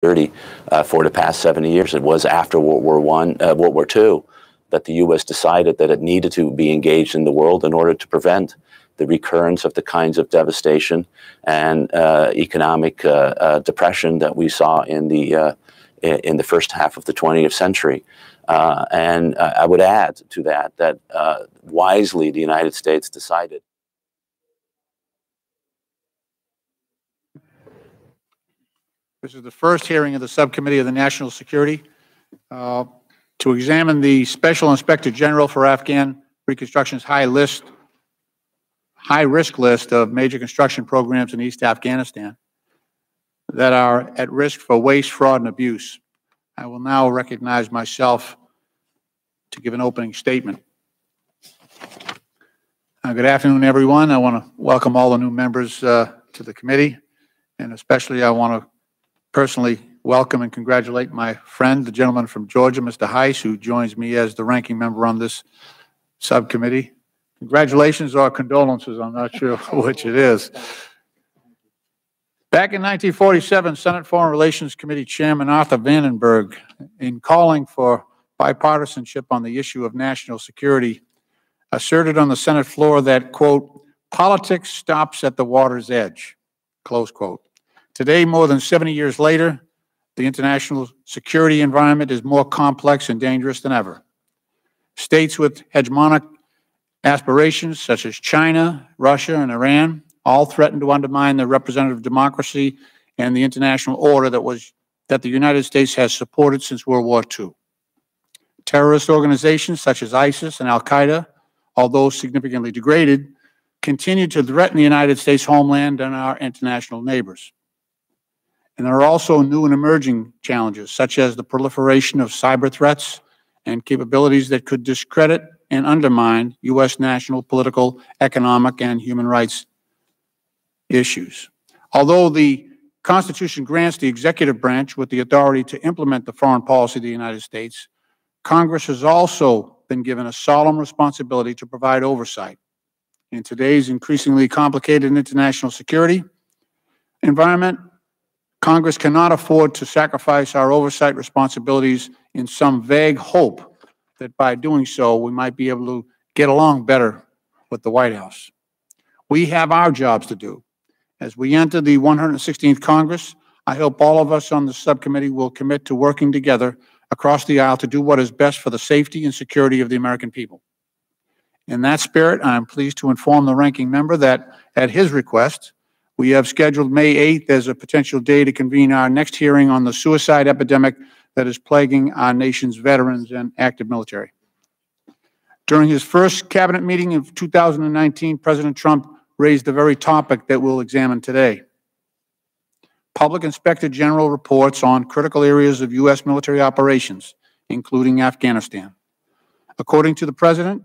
for the past 70 years. It was after World War II, that the U.S. decided that it needed to be engaged in the world in order to prevent the recurrence of the kinds of devastation and economic depression that we saw in the first half of the 20th century. And I would add to that wisely the United States decided. This is the first hearing of the Subcommittee of the National Security to examine the Special Inspector General for Afghan Reconstruction's high-risk list of major construction programs in East Afghanistan that are at risk for waste, fraud, and abuse. I will now recognize myself to give an opening statement. Good afternoon, everyone. I want to welcome all the new members to the committee, and especially I want to personally welcome and congratulate my friend, the gentleman from Georgia, Mr. Heiss, who joins me as the ranking member on this subcommittee. Congratulations or condolences, I'm not sure which it is. Back in 1947, Senate Foreign Relations Committee Chairman Arthur Vandenberg, in calling for bipartisanship on the issue of national security, asserted on the Senate floor that, quote, politics stops at the water's edge, close quote. Today, more than 70 years later, the international security environment is more complex and dangerous than ever. States with hegemonic aspirations, such as China, Russia, and Iran, all threaten to undermine the representative democracy and the international order that the United States has supported since World War II. Terrorist organizations such as ISIS and Al-Qaeda, although significantly degraded, continue to threaten the United States homeland and our international neighbors. And there are also new and emerging challenges, such as the proliferation of cyber threats and capabilities that could discredit and undermine U.S. national, political, economic, and human rights issues. Although the Constitution grants the executive branch with the authority to implement the foreign policy of the United States, Congress has also been given a solemn responsibility to provide oversight. In today's increasingly complicated international security environment, Congress cannot afford to sacrifice our oversight responsibilities in some vague hope that by doing so, we might be able to get along better with the White House. We have our jobs to do. As we enter the 116th Congress, I hope all of us on the subcommittee will commit to working together across the aisle to do what is best for the safety and security of the American people. In that spirit, I am pleased to inform the ranking member that, at his request, we have scheduled May 8th as a potential day to convene our next hearing on the suicide epidemic that is plaguing our nation's veterans and active military. During his first cabinet meeting of 2019, President Trump raised the very topic that we'll examine today. Public Inspector General reports on critical areas of U.S. military operations, including Afghanistan. According to the President,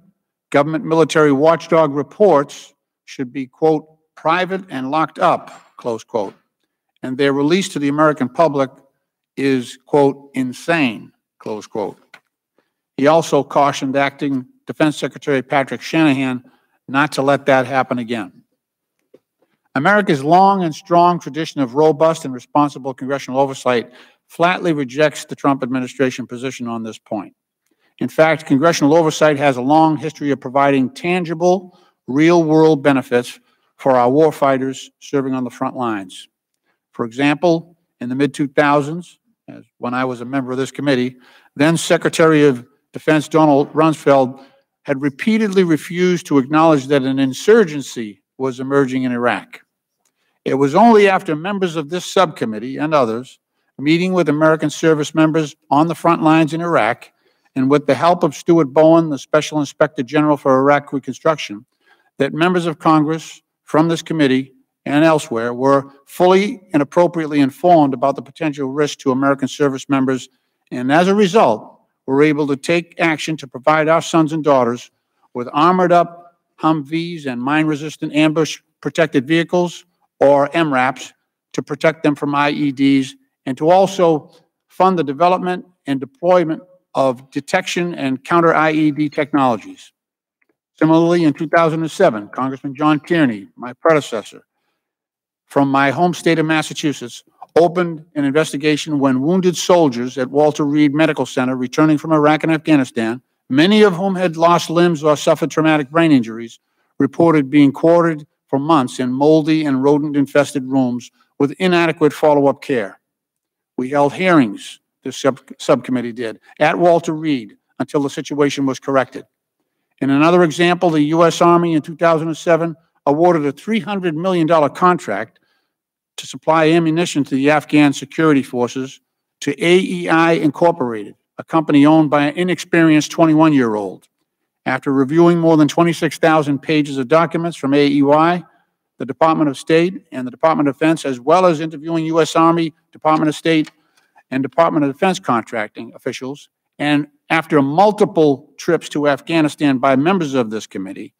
government military watchdog reports should be, quote, private and locked up, close quote, and their release to the American public is, quote, insane, close quote. He also cautioned Acting Defense Secretary Patrick Shanahan not to let that happen again. America's long and strong tradition of robust and responsible congressional oversight flatly rejects the Trump administration position on this point. In fact, congressional oversight has a long history of providing tangible, real-world benefits for our warfighters serving on the front lines. For example, in the mid-2000s, when I was a member of this committee, then Secretary of Defense Donald Rumsfeld had repeatedly refused to acknowledge that an insurgency was emerging in Iraq. It was only after members of this subcommittee and others meeting with American service members on the front lines in Iraq, and with the help of Stuart Bowen, the Special Inspector General for Iraq Reconstruction, that members of Congress from this committee and elsewhere were fully and appropriately informed about the potential risk to American service members, and as a result, were able to take action to provide our sons and daughters with armored-up Humvees and mine-resistant ambush-protected vehicles, or MRAPs, to protect them from IEDs, and to also fund the development and deployment of detection and counter-IED technologies. Similarly, in 2007, Congressman John Tierney, my predecessor, from my home state of Massachusetts, opened an investigation when wounded soldiers at Walter Reed Medical Center returning from Iraq and Afghanistan, many of whom had lost limbs or suffered traumatic brain injuries, reported being quartered for months in moldy and rodent-infested rooms with inadequate follow-up care. We held hearings, this subcommittee did, at Walter Reed until the situation was corrected. In another example, the U.S. Army in 2007 awarded a $300 million contract to supply ammunition to the Afghan security forces to AEI Incorporated, a company owned by an inexperienced 21-year-old. After reviewing more than 26,000 pages of documents from AEI, the Department of State and the Department of Defense, as well as interviewing U.S. Army, Department of State, and Department of Defense contracting officials, and after multiple trips to Afghanistan by members of this committee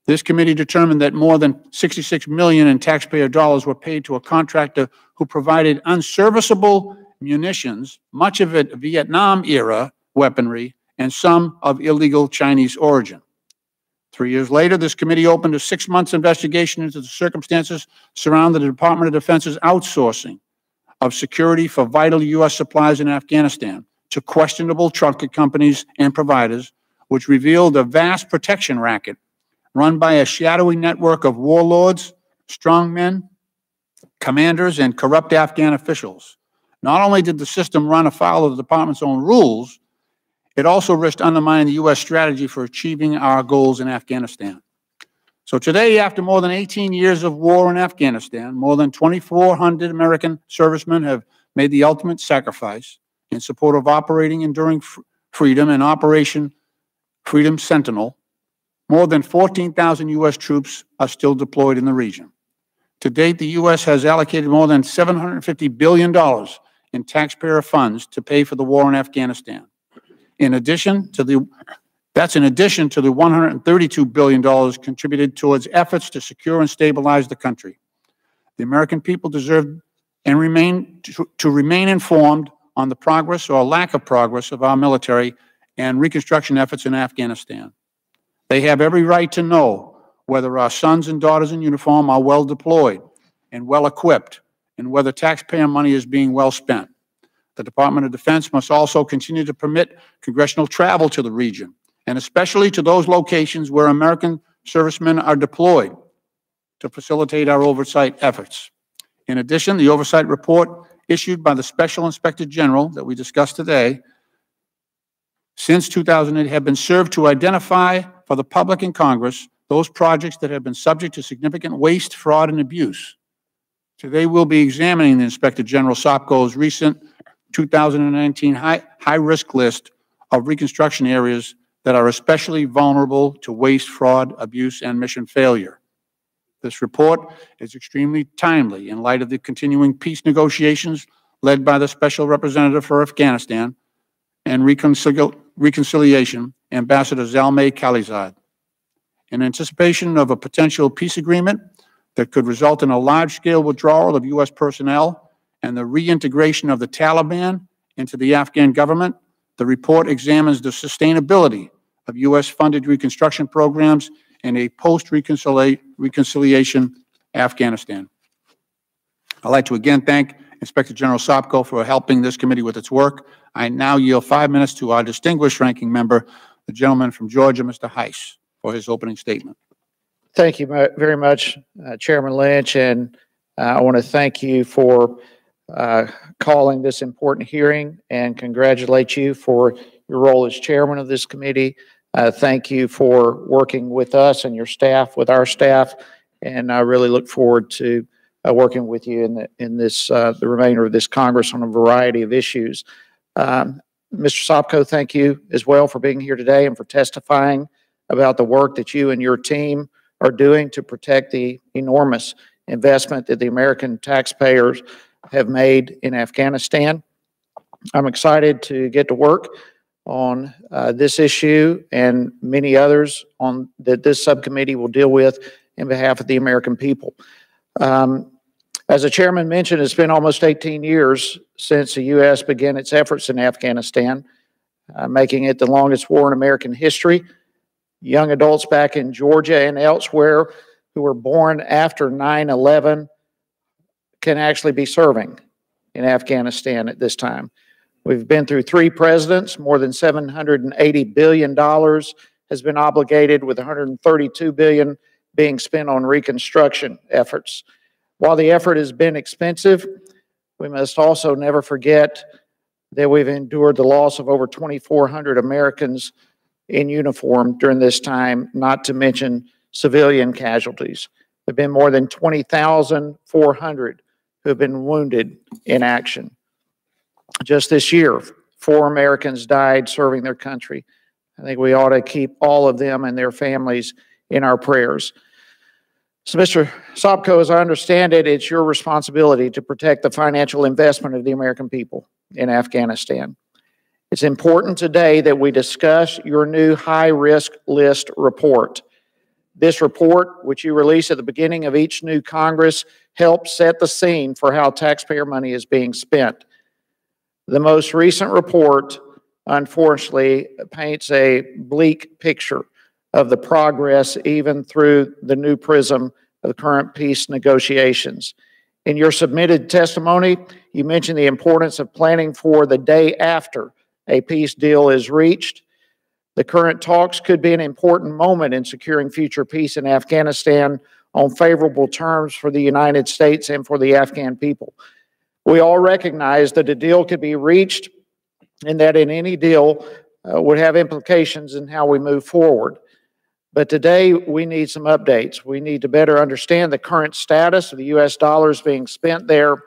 determined that more than $66 million in taxpayer dollars were paid to a contractor who provided unserviceable munitions, much of it Vietnam-era weaponry, and some of illegal Chinese origin. 3 years later, this committee opened a 6-month investigation into the circumstances surrounding the Department of Defense's outsourcing of security for vital U.S. supplies in Afghanistan to questionable trunket companies and providers, which revealed a vast protection racket run by a shadowy network of warlords, strongmen, commanders, and corrupt Afghan officials. Not only did the system run afoul of the department's own rules, it also risked undermining the U.S. strategy for achieving our goals in Afghanistan. So today, after more than 18 years of war in Afghanistan, more than 2,400 American servicemen have made the ultimate sacrifice in support of Operating Enduring Freedom and Operation Freedom Sentinel. More than 14,000 U.S. troops are still deployed in the region. To date, the U.S. has allocated more than $750 billion in taxpayer funds to pay for the war in Afghanistan. That's in addition to the $132 billion contributed towards efforts to secure and stabilize the country. The American people deserve and remain informed on the progress or lack of progress of our military and reconstruction efforts in Afghanistan. They have every right to know whether our sons and daughters in uniform are well deployed and well equipped, and whether taxpayer money is being well spent. The Department of Defense must also continue to permit congressional travel to the region, and especially to those locations where American servicemen are deployed, to facilitate our oversight efforts. In addition, the oversight report issued by the Special Inspector General that we discussed today, since 2008, have been served to identify for the public and Congress those projects that have been subject to significant waste, fraud, and abuse. Today, we'll be examining the Inspector General Sopko's recent 2019 high-risk list of reconstruction areas that are especially vulnerable to waste, fraud, abuse, and mission failure. This report is extremely timely in light of the continuing peace negotiations led by the Special Representative for Afghanistan and Reconciliation, Ambassador Zalmay Khalilzad. In anticipation of a potential peace agreement that could result in a large-scale withdrawal of U.S. personnel and the reintegration of the Taliban into the Afghan government, the report examines the sustainability of U.S.-funded reconstruction programs in a post-reconciliation Afghanistan. I'd like to again thank Inspector General Sopko for helping this committee with its work. I now yield 5 minutes to our distinguished ranking member, the gentleman from Georgia, Mr. Heiss, for his opening statement. Thank you very much, Chairman Lynch, and I want to thank you for calling this important hearing and congratulate you for your role as chairman of this committee. Thank you for working with us and your staff, with our staff, and I really look forward to working with you in this the remainder of this Congress on a variety of issues. Mr. Sopko, thank you as well for being here today and for testifying about the work that you and your team are doing to protect the enormous investment that the American taxpayers have made in Afghanistan. I'm excited to get to work on this issue and many others that this subcommittee will deal with in behalf of the American people. As the chairman mentioned, it's been almost 18 years since the U.S. began its efforts in Afghanistan, making it the longest war in American history. Young adults back in Georgia and elsewhere who were born after 9/11 can actually be serving in Afghanistan at this time. We've been through 3 presidents, more than $780 billion has been obligated, with $132 billion being spent on reconstruction efforts. While the effort has been expensive, we must also never forget that we've endured the loss of over 2,400 Americans in uniform during this time, not to mention civilian casualties. There have been more than 20,400 who have been wounded in action. Just this year, 4 Americans died serving their country. I think we ought to keep all of them and their families in our prayers. So, Mr. Sopko, as I understand it, it's your responsibility to protect the financial investment of the American people in Afghanistan. It's important today that we discuss your new high-risk list report. This report, which you release at the beginning of each new Congress, helps set the scene for how taxpayer money is being spent. The most recent report, unfortunately, paints a bleak picture of the progress even through the new prism of the current peace negotiations. In your submitted testimony, you mentioned the importance of planning for the day after a peace deal is reached. The current talks could be an important moment in securing future peace in Afghanistan on favorable terms for the United States and for the Afghan people. We all recognize that a deal could be reached and that in any deal would have implications in how we move forward. But today we need some updates. We need to better understand the current status of the U.S. dollars being spent there.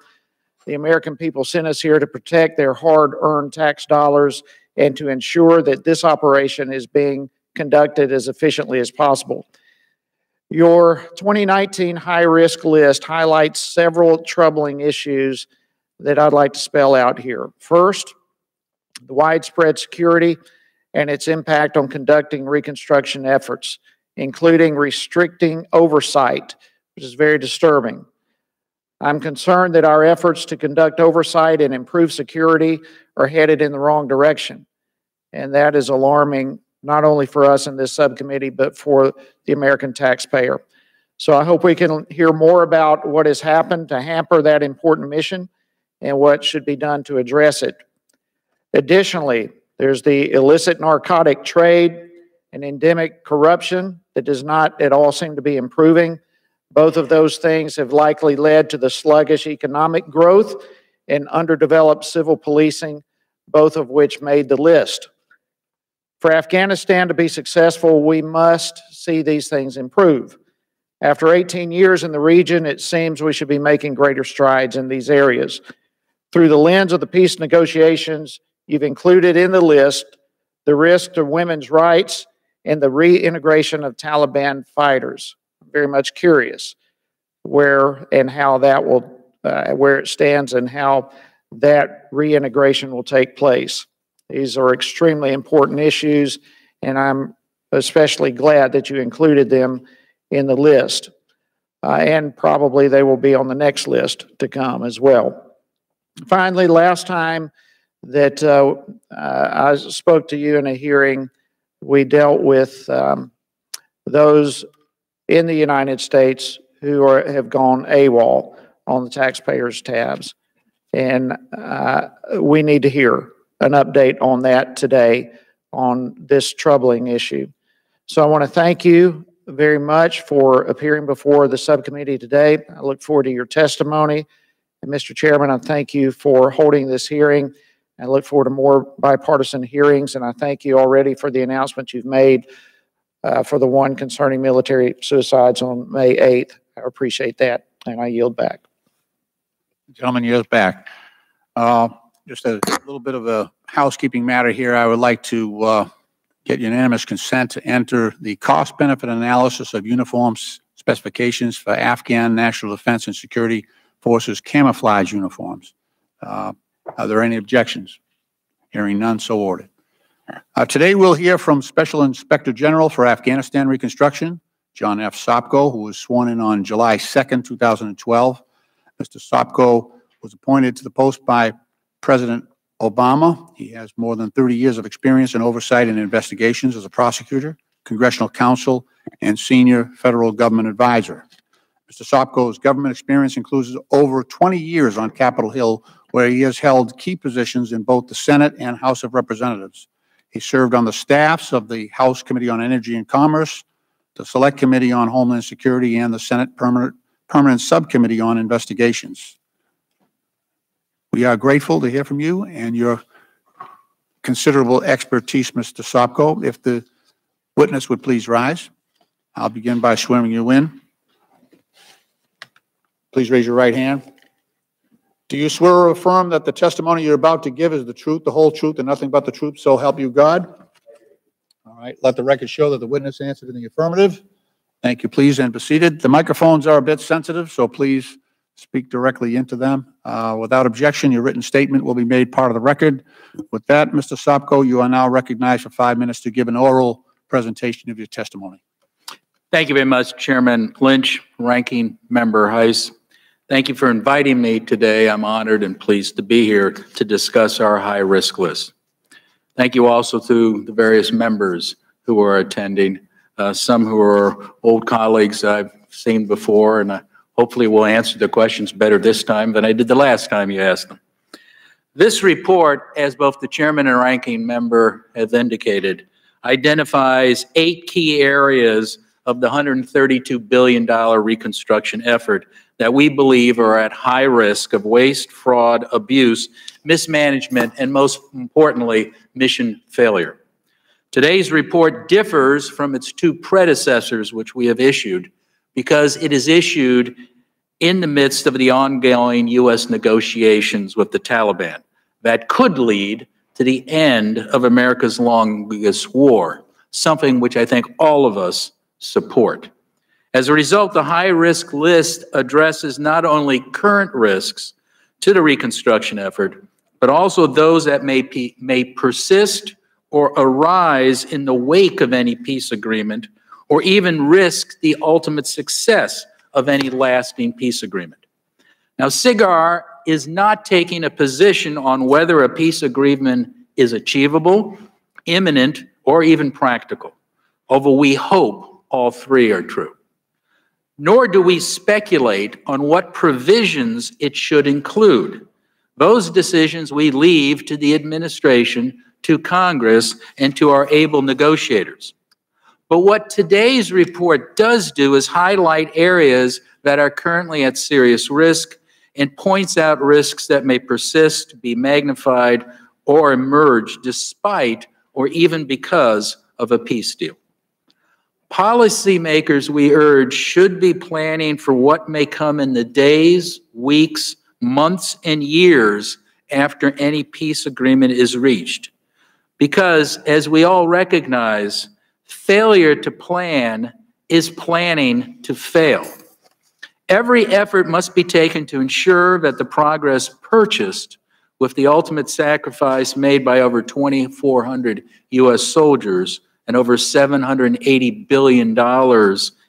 The American people sent us here to protect their hard-earned tax dollars and to ensure that this operation is being conducted as efficiently as possible. Your 2019 high-risk list highlights several troubling issues that I'd like to spell out here. First, the widespread security and its impact on conducting reconstruction efforts, including restricting oversight, which is very disturbing. I'm concerned that our efforts to conduct oversight and improve security are headed in the wrong direction. And that is alarming, not only for us in this subcommittee, but for the American taxpayer. So I hope we can hear more about what has happened to hamper that important mission and what should be done to address it. Additionally, there's the illicit narcotic trade and endemic corruption that does not at all seem to be improving. Both of those things have likely led to the sluggish economic growth and underdeveloped civil policing, both of which made the list. For Afghanistan to be successful, we must see these things improve. After 18 years in the region, it seems we should be making greater strides in these areas. Through the lens of the peace negotiations, you've included in the list the risk to women's rights and the reintegration of Taliban fighters. I'm very much curious where and how that will, where it stands and how that reintegration will take place. These are extremely important issues, and I'm especially glad that you included them in the list. And probably they will be on the next list to come as well. Finally, last time that I spoke to you in a hearing, we dealt with those in the United States who have gone AWOL on the taxpayers' tabs. And we need to hear an update on that today on this troubling issue. So I want to thank you very much for appearing before the subcommittee today. I look forward to your testimony. And Mr. Chairman, I thank you for holding this hearing. I look forward to more bipartisan hearings, and I thank you already for the announcement you've made for the one concerning military suicides on May 8th. I appreciate that, and I yield back. Gentleman yields back. Just a little bit of a housekeeping matter here. I would like to get unanimous consent to enter the cost-benefit analysis of uniforms specifications for Afghan National Defense and Security Forces camouflage uniforms. Are there any objections? Hearing none, so ordered. Today we'll hear from Special Inspector General for Afghanistan Reconstruction, John F. Sopko, who was sworn in on July 2nd, 2012. Mr. Sopko was appointed to the post by President Obama. He has more than 30 years of experience in oversight and investigations as a prosecutor, congressional counsel, and senior federal government advisor. Mr. Sopko's government experience includes over 20 years on Capitol Hill, where he has held key positions in both the Senate and House of Representatives. He served on the staffs of the House Committee on Energy and Commerce, the Select Committee on Homeland Security, and the Senate Permanent Subcommittee on Investigations. We are grateful to hear from you and your considerable expertise, Mr. Sopko. If the witness would please rise. I'll begin by swearing you in. Please raise your right hand. Do you swear or affirm that the testimony you're about to give is the truth, the whole truth, and nothing but the truth, so help you God? All right. Let the record show that the witness answered in the affirmative. Thank you. Please, and be seated. The microphones are a bit sensitive, so please speak directly into them. Without objection, your written statement will be made part of the record. With that, Mr. Sopko, you are now recognized for 5 minutes to give an oral presentation of your testimony. Thank you very much, Chairman Lynch, Ranking Member Heiss. Thank you for inviting me today. I'm honored and pleased to be here to discuss our high-risk list. Thank you also to the various members who are attending, some who are old colleagues I've seen before, and hopefully will answer the questions better this time than I did the last time you asked them. This report, as both the Chairman and Ranking Member have indicated, identifies 8 key areas of the $132 billion reconstruction effort that we believe are at high risk of waste, fraud, abuse, mismanagement, and most importantly, mission failure. Today's report differs from its 2 predecessors, which we have issued, because it is issued in the midst of the ongoing U.S. negotiations with the Taliban that could lead to the end of America's longest war, something which I think all of us support. As a result, the high-risk list addresses not only current risks to the reconstruction effort, but also those that may persist or arise in the wake of any peace agreement, or even risk the ultimate success of any lasting peace agreement. Now, SIGAR is not taking a position on whether a peace agreement is achievable, imminent, or even practical, although we hope all 3 are true. Nor do we speculate on what provisions it should include. Those decisions we leave to the administration, to Congress, and to our able negotiators. But what today's report does do is highlight areas that are currently at serious risk and points out risks that may persist, be magnified, or emerge despite or even because of a peace deal. Policymakers, we urge, should be planning for what may come in the days, weeks, months, and years after any peace agreement is reached. Because, as we all recognize, failure to plan is planning to fail. Every effort must be taken to ensure that the progress purchased with the ultimate sacrifice made by over 2,400 U.S. soldiers and over $780 billion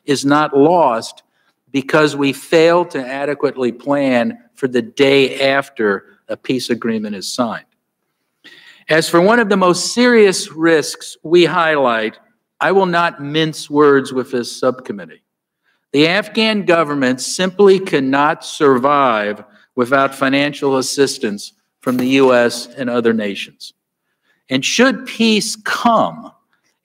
is not lost because we fail to adequately plan for the day after a peace agreement is signed. As for one of the most serious risks we highlight, I will not mince words with this subcommittee. The Afghan government simply cannot survive without financial assistance from the U.S. and other nations. And should peace come,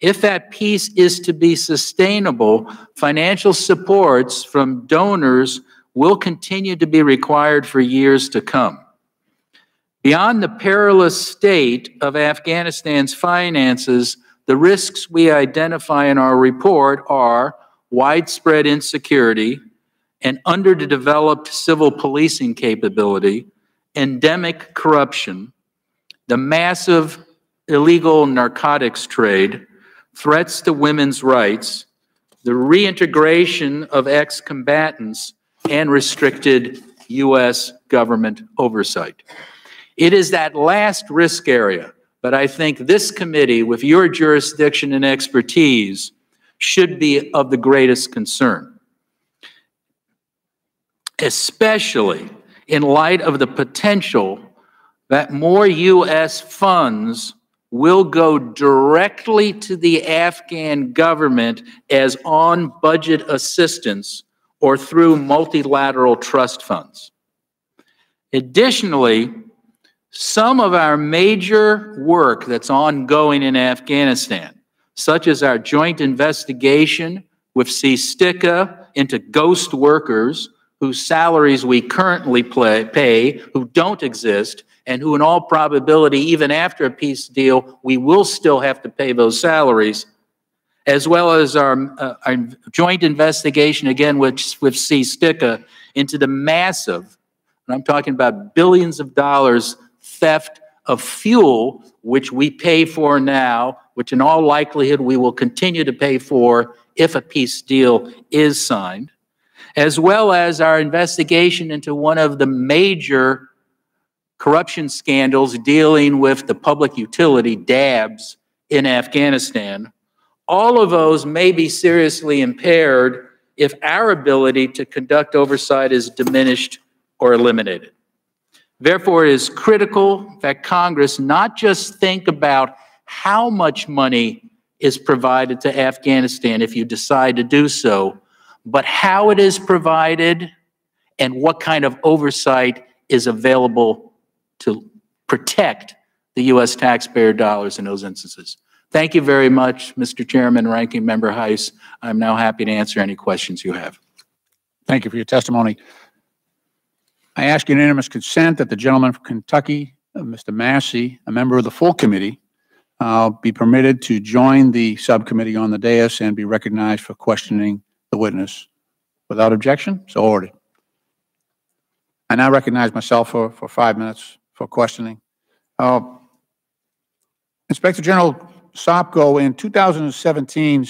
if that peace is to be sustainable, financial supports from donors will continue to be required for years to come. Beyond the perilous state of Afghanistan's finances, the risks we identify in our report are widespread insecurity, an underdeveloped civil policing capability, endemic corruption, the massive illegal narcotics trade, threats to women's rights, the reintegration of ex-combatants, and restricted U.S. government oversight. It is that last risk area that I think this committee, with your jurisdiction and expertise, should be of the greatest concern, especially in light of the potential that more U.S. funds will go directly to the Afghan government as on-budget assistance or through multilateral trust funds. Additionally, some of our major work that's ongoing in Afghanistan, such as our joint investigation with CSTICA into ghost workers whose salaries we currently pay, who don't exist, and who in all probability, even after a peace deal, we will still have to pay those salaries, as well as our joint investigation, again, with CSTICA into the massive, and I'm talking about billions of dollars, theft of fuel, which we pay for now, which in all likelihood we will continue to pay for if a peace deal is signed, as well as our investigation into one of the major corruption scandals dealing with the public utility, DABs, in Afghanistan. All of those may be seriously impaired if our ability to conduct oversight is diminished or eliminated. Therefore, it is critical that Congress not just think about how much money is provided to Afghanistan if you decide to do so, but how it is provided and what kind of oversight is available to protect the U.S. taxpayer dollars in those instances. Thank you very much, Mr. Chairman, Ranking Member Heiss. I'm now happy to answer any questions you have. Thank you for your testimony. I ask unanimous consent that the gentleman from Kentucky, Mr. Massey, a member of the full committee, be permitted to join the subcommittee on the dais and be recognized for questioning the witness. Without objection, so ordered. I now recognize myself for 5 minutes for questioning. Inspector General Sopko, in 2017,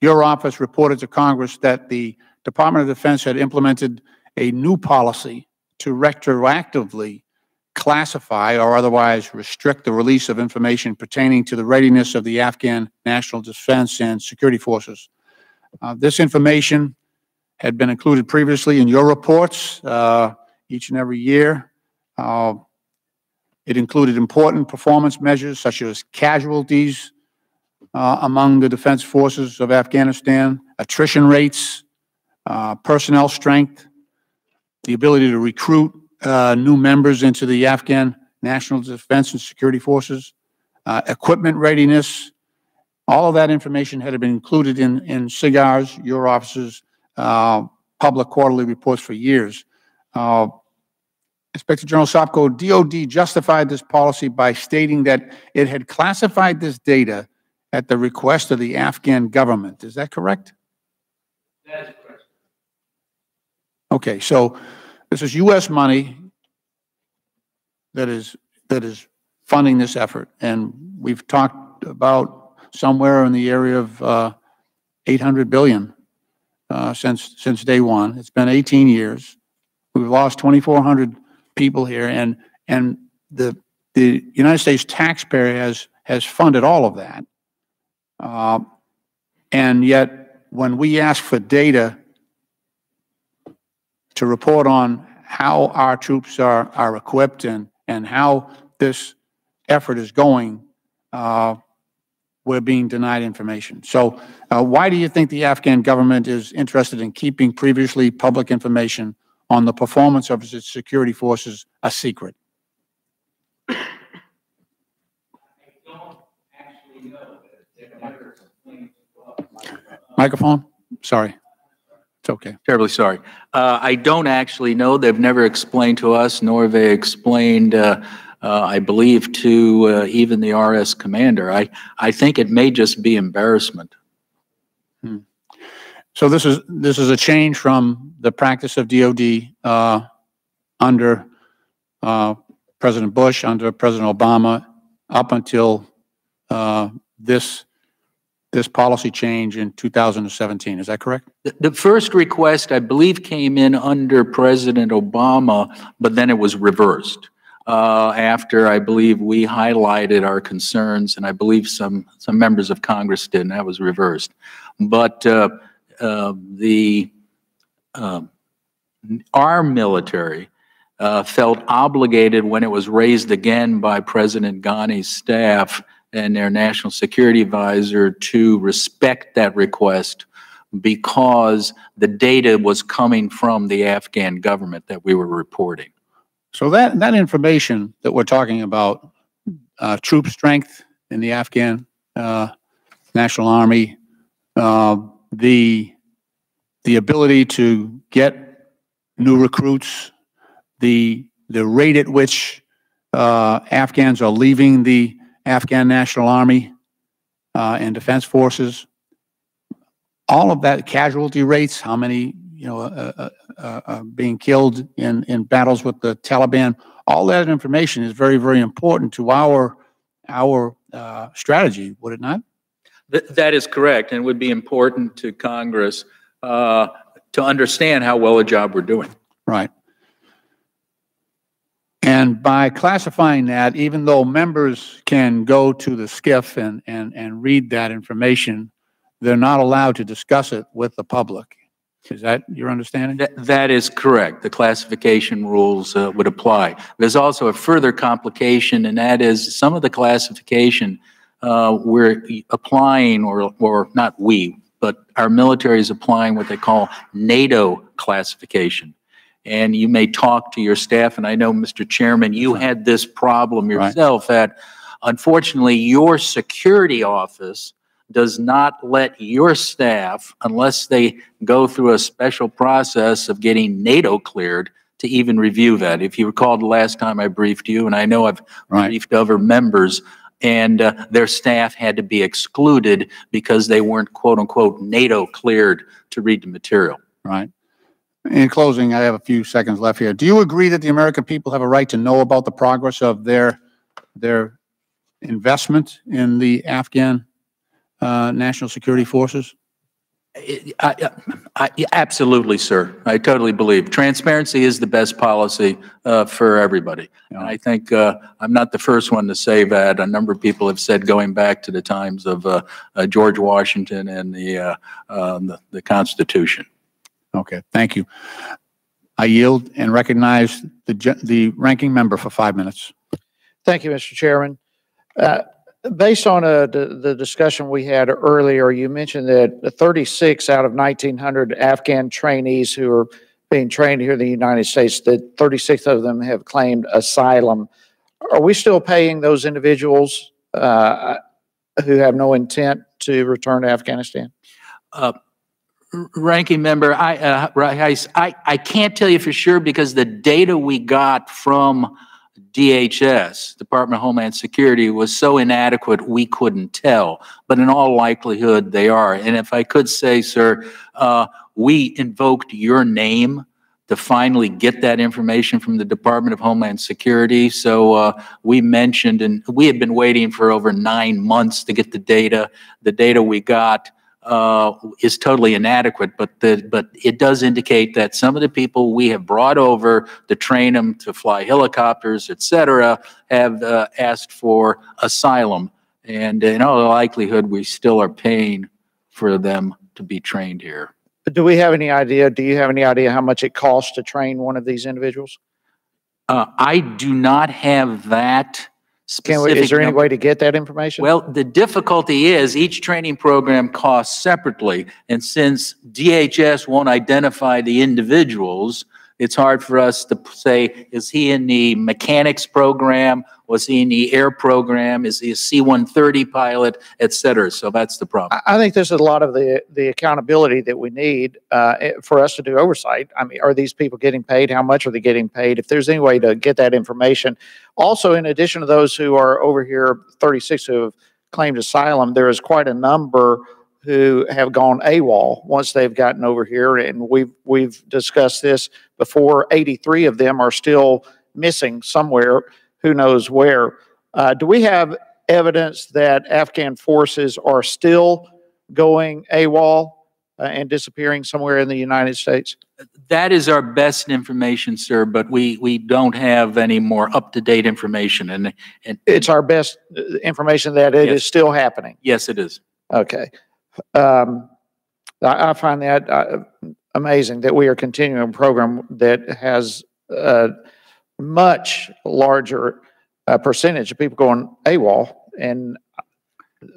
your office reported to Congress that the Department of Defense had implemented a new policy to retroactively classify or otherwise restrict the release of information pertaining to the readiness of the Afghan National Defense and Security Forces. This information had been included previously in your reports each and every year. It included important performance measures such as casualties among the defense forces of Afghanistan, attrition rates, personnel strength, the ability to recruit new members into the Afghan National Defense and Security Forces, equipment readiness. All of that information had been included in SIGAR's, your office's, public quarterly reports for years. Inspector General Sopko, DOD justified this policy by stating that it had classified this data at the request of the Afghan government. Is that correct? That is correct. Okay, so this is U.S. money that is funding this effort, and we've talked about somewhere in the area of $800 billion since day one. It's been 18 years. We've lost 2,400 people here, and the United States taxpayer has funded all of that. And yet, when we ask for data to report on how our troops are equipped and how this effort is going, we're being denied information. So why do you think the Afghan government is interested in keeping previously public information on the performance of its security forces a secret? I don't actually know. They've never explained to us. Microphone? Sorry. It's okay. Terribly sorry. I don't actually know. They've never explained to us, nor have they explained, I believe, to even the RS commander. I think it may just be embarrassment. So this is a change from the practice of DOD under President Bush, under President Obama, up until this policy change in 2017. Is that correct? The first request, I believe, came in under President Obama, but then it was reversed after, I believe, we highlighted our concerns, and I believe some members of Congress did, and that was reversed. But our military felt obligated when it was raised again by President Ghani's staff and their national security advisor to respect that request because the data was coming from the Afghan government that we were reporting. So that information that we're talking about, troop strength in the Afghan National Army, the ability to get new recruits, the rate at which Afghans are leaving the Afghan National Army and Defense Forces, all of that, casualty rates, how many being killed in battles with the Taliban, all that information is very, very important to our strategy, would it not? That is correct, and it would be important to Congress to understand how well a job we're doing. Right. And by classifying that, even though members can go to the SCIF and read that information, they're not allowed to discuss it with the public. Is that your understanding? That is correct. The classification rules would apply. There's also a further complication, and that is some of the classification we're applying, or not we, but our military is applying what they call NATO classification. And you may talk to your staff, and I know, Mr. Chairman, you had this problem yourself, that unfortunately your security office does not let your staff, unless they go through a special process of getting NATO cleared, to even review that. If you recall the last time I briefed you, and I know I've briefed other members, and their staff had to be excluded because they weren't, quote unquote, NATO cleared to read the material. Right. In closing, I have a few seconds left here. Do you agree that the American people have a right to know about the progress of their investment in the Afghan national security forces? Absolutely, sir. I totally believe transparency is the best policy for everybody. And I think I'm not the first one to say that. A number of people have said, going back to the times of George Washington and the Constitution. Okay, thank you. I yield and recognize the ranking member for 5 minutes. Thank you, Mr. Chairman. Based on the discussion we had earlier, you mentioned that 36 out of 1,900 Afghan trainees who are being trained here in the United States, that 36 of them have claimed asylum. Are we still paying those individuals who have no intent to return to Afghanistan? Ranking member, I can't tell you for sure, because the data we got from DHS, Department of Homeland Security, was so inadequate we couldn't tell. But in all likelihood, they are. And if I could say, sir, we invoked your name to finally get that information from the Department of Homeland Security. So we mentioned, and we had been waiting for over 9 months to get the data. The data we got is totally inadequate, but it does indicate that some of the people we have brought over to train them to fly helicopters, et cetera, have asked for asylum. And in all likelihood, we still are paying for them to be trained here. Do we have any idea? Do you have any idea how much it costs to train one of these individuals? I do not have that. Is there any way to get that information? Well, the difficulty is each training program costs separately. And since DHS won't identify the individuals, it's hard for us to say, is he in the mechanics program? Was he in the air program? Is he a C-130 pilot, et cetera? So that's the problem. I think there's a lot of the accountability that we need for us to do oversight. I mean, are these people getting paid? How much are they getting paid? If there's any way to get that information. Also, in addition to those who are over here, 36 who have claimed asylum, there is quite a number who have gone AWOL once they've gotten over here, and we've discussed this before. 83 of them are still missing somewhere, who knows where. Do we have evidence that Afghan forces are still going AWOL and disappearing somewhere in the United States? That is our best information, sir, but we don't have any more up-to-date information. And it's our best information that it is still happening. Yes, it is. Okay. I find that amazing that we are continuing a program that has a much larger percentage of people going AWOL, and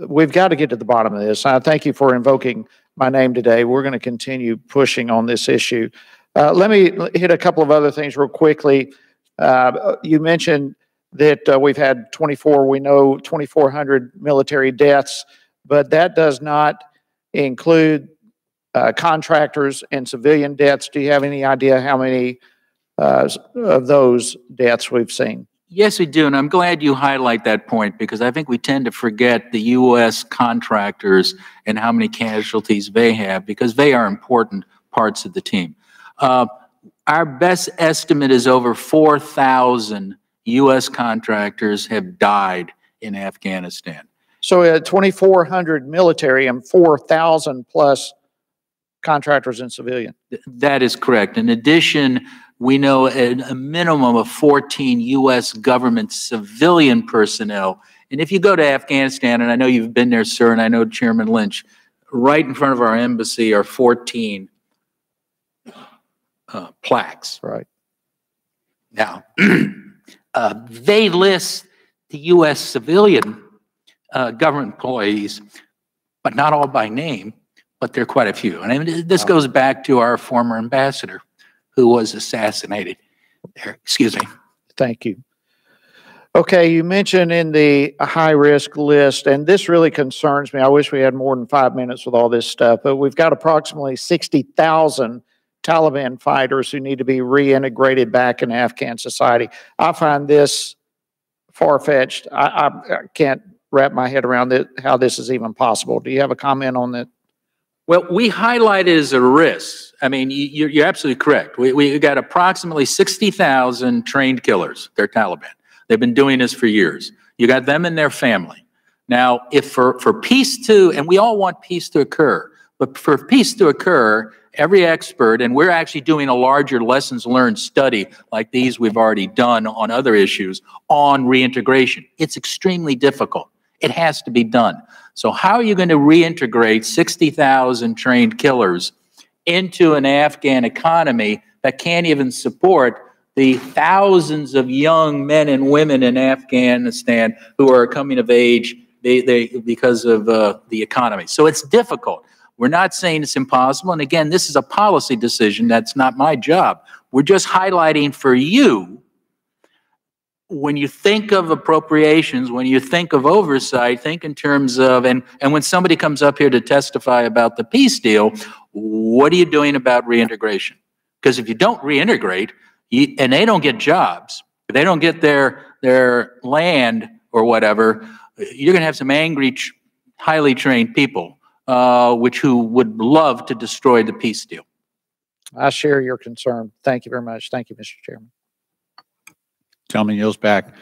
we've got to get to the bottom of this. I thank you for invoking my name today. We're going to continue pushing on this issue. Let me hit a couple of other things real quickly. You mentioned that we've had 2,400 military deaths, but that does not include contractors and civilian deaths. Do you have any idea how many of those deaths we've seen? Yes, we do, and I'm glad you highlight that point because I think we tend to forget the U.S. contractors and how many casualties they have because they are important parts of the team. Our best estimate is over 4,000 U.S. contractors have died in Afghanistan. So 2,400 military and 4,000 plus contractors and civilian. That is correct. In addition, we know a minimum of 14 U.S. government civilian personnel. And if you go to Afghanistan, and I know you've been there, sir, and I know Chairman Lynch, right in front of our embassy are 14 plaques. Right. Now, they list the U.S. civilian government employees, but not all by name, but there are quite a few. And I mean, this goes back to our former ambassador who was assassinated there. Excuse me. Thank you. Okay, you mentioned in the high-risk list, and this really concerns me. I wish we had more than 5 minutes with all this stuff, but we've got approximately 60,000 Taliban fighters who need to be reintegrated back in Afghan society. I find this far-fetched. I can't wrap my head around it, how this is even possible. Do you have a comment on that? Well, we highlight it as a risk. I mean, you're absolutely correct. We got approximately 60,000 trained killers. They're Taliban. They've been doing this for years. You got them and their family. Now, if for peace to, and we all want peace to occur, but for peace to occur, every expert, and we're actually doing a larger lessons learned study like these we've already done on other issues on reintegration. It's extremely difficult. It has to be done. So how are you going to reintegrate 60,000 trained killers into an Afghan economy that can't even support the thousands of young men and women in Afghanistan who are coming of age because of the economy? So it's difficult. We're not saying it's impossible. And again, this is a policy decision. That's not my job. We're just highlighting for you, when you think of appropriations, when you think of oversight, think in terms of, and when somebody comes up here to testify about the peace deal, what are you doing about reintegration? Because if you don't reintegrate, and they don't get jobs, if they don't get their land or whatever, you're going to have some angry, highly trained people who would love to destroy the peace deal. I share your concern. Thank you very much. Thank you, Mr. Chairman. Gentleman yields back.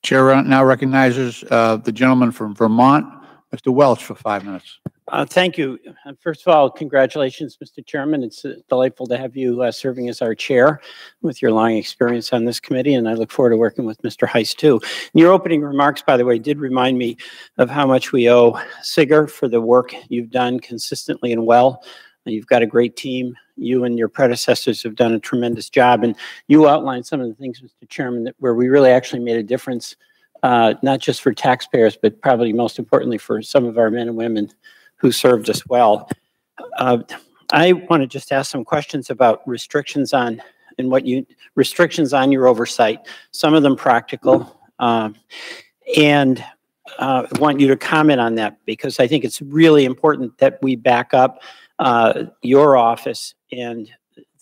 Chair now recognizes the gentleman from Vermont, Mr. Welch, for 5 minutes. Thank you. First of all, congratulations, Mr. Chairman. It's delightful to have you serving as our chair with your long experience on this committee, and I look forward to working with Mr. Heiss, too. And your opening remarks, by the way, did remind me of how much we owe SIGAR for the work you've done consistently and well. You've got a great team. You and your predecessors have done a tremendous job, and you outlined some of the things, Mr. Chairman, where we really actually made a difference, not just for taxpayers, but probably most importantly for some of our men and women who served us well. I want to just ask some questions about restrictions on your oversight, some of them practical, and I want you to comment on that because I think it's really important that we back up your office and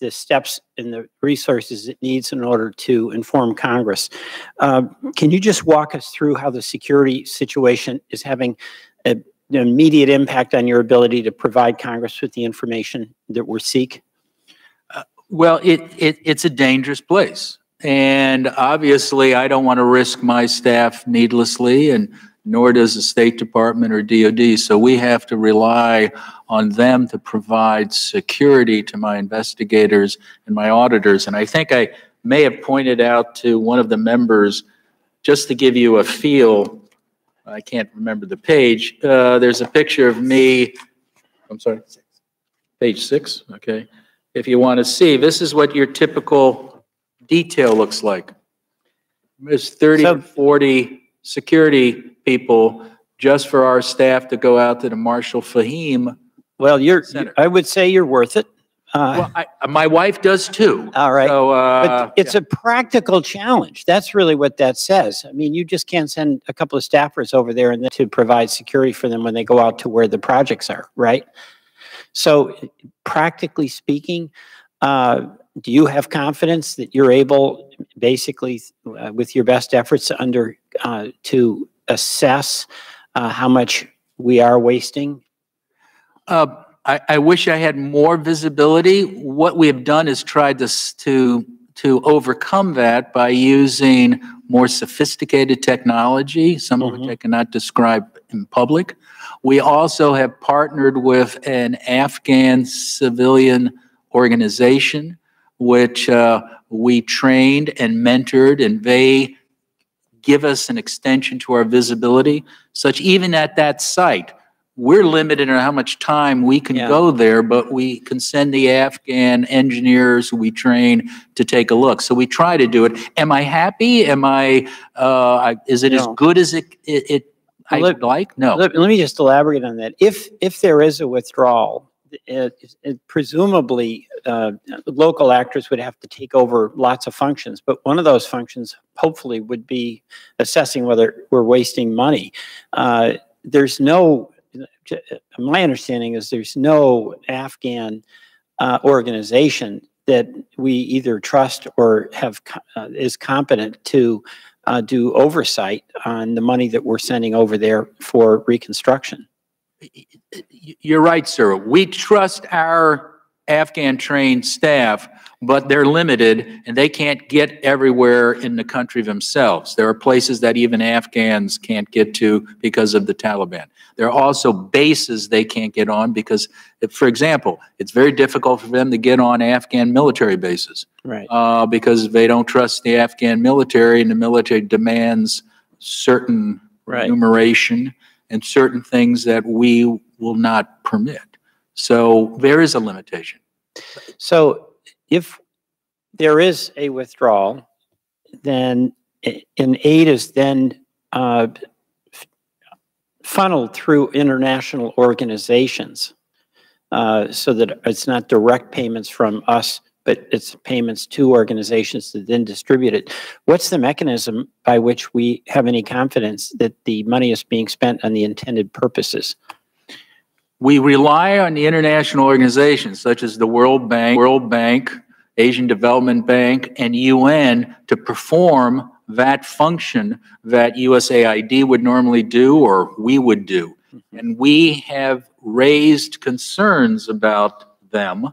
the steps and the resources it needs in order to inform Congress. Can you just walk us through how the security situation is having an immediate impact on your ability to provide Congress with the information that we seek? Well, it's a dangerous place. And obviously, I don't want to risk my staff needlessly, and nor does the State Department or DOD. So we have to rely on them to provide security to my investigators and my auditors. And I think I may have pointed out to one of the members, just to give you a feel, I can't remember the page, there's a picture of me, I'm sorry, page 6, okay. If you want to see, this is what your typical detail looks like. There's 30 to 40 security people just for our staff to go out to the Marshal Fahim Well, Senator. I would say you're worth it. Well, my wife does too. All right. So, But it's a practical challenge. That's really what that says. I mean, you just can't send a couple of staffers over there and then to provide security for them when they go out to where the projects are, right? So practically speaking, do you have confidence that you're able, basically, with your best efforts to assess how much we are wasting? I wish I had more visibility. What we have done is tried to overcome that by using more sophisticated technology, some of which I cannot describe in public. We also have partnered with an Afghan civilian organization, which we trained and mentored, and they give us an extension to our visibility, such even at that site, we're limited on how much time we can go there, but we can send the Afghan engineers who we train to take a look. So we try to do it. Am I happy? Am I, is it as good as I would like? No. Let me just elaborate on that. If there is a withdrawal, presumably local actors would have to take over lots of functions, but one of those functions hopefully would be assessing whether we're wasting money. There's no, my understanding is there's no Afghan organization that we either trust or have is competent to do oversight on the money that we're sending over there for reconstruction. You're right, sir. We trust our Afghan trained staff, but they're limited and they can't get everywhere in the country themselves. There are places that even Afghans can't get to because of the Taliban. There are also bases they can't get on because, for example, it's very difficult for them to get on Afghan military bases. Right. Because they don't trust the Afghan military, and the military demands certain remuneration and certain things that we will not permit. So there is a limitation. So if there is a withdrawal, then an aid is then funneled through international organizations so that it's not direct payments from us, but it's payments to organizations that then distribute it. What's the mechanism by which we have any confidence that the money is being spent on the intended purposes? We rely on the international organizations such as the World Bank, Asian Development Bank, and UN to perform that function that USAID would normally do or we would do. And we have raised concerns about them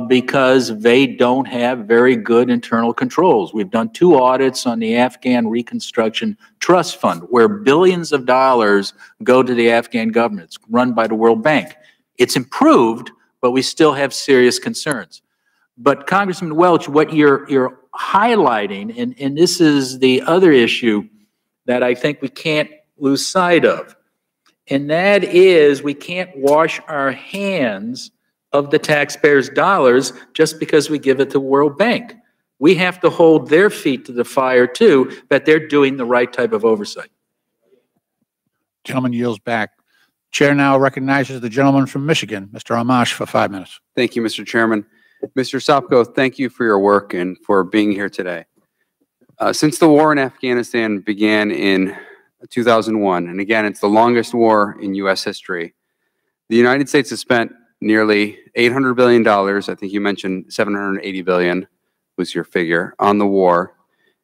because they don't have very good internal controls. We've done 2 audits on the Afghan Reconstruction Trust Fund, where billions of dollars go to the Afghan government. It's run by the World Bank. It's improved, but we still have serious concerns. But Congressman Welch, what you're highlighting, and this is the other issue that I think we can't lose sight of, and that is we can't wash our hands of the taxpayers' dollars just because we give it to World Bank. We have to hold their feet to the fire too, that they're doing the right type of oversight. Gentleman yields back. Chair now recognizes the gentleman from Michigan, Mr. Amash, for 5 minutes. Thank you, Mr. Chairman. Mr. Sopko, thank you for your work and for being here today. Since the war in Afghanistan began in 2001, and again, it's the longest war in U.S. history, the United States has spent nearly $800 billion, I think you mentioned $780 billion was your figure, on the war,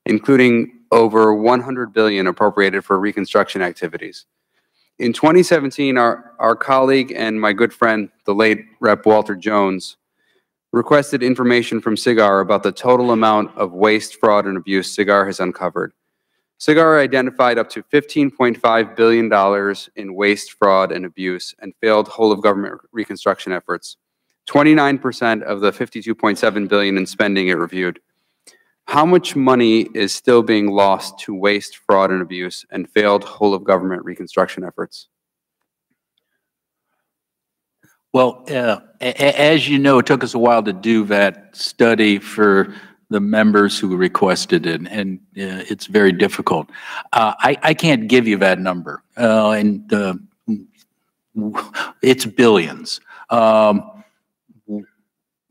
including over $100 billion appropriated for reconstruction activities. In 2017, our colleague and my good friend, the late Rep. Walter Jones, requested information from SIGAR about the total amount of waste, fraud, and abuse SIGAR has uncovered. SIGAR identified up to $15.5 billion in waste, fraud, and abuse and failed whole-of-government reconstruction efforts, 29% of the $52.7 billion in spending it reviewed. How much money is still being lost to waste, fraud, and abuse and failed whole-of-government reconstruction efforts? Well, as you know, it took us a while to do that study for the members who requested it, and it's very difficult. I can't give you that number, and it's billions.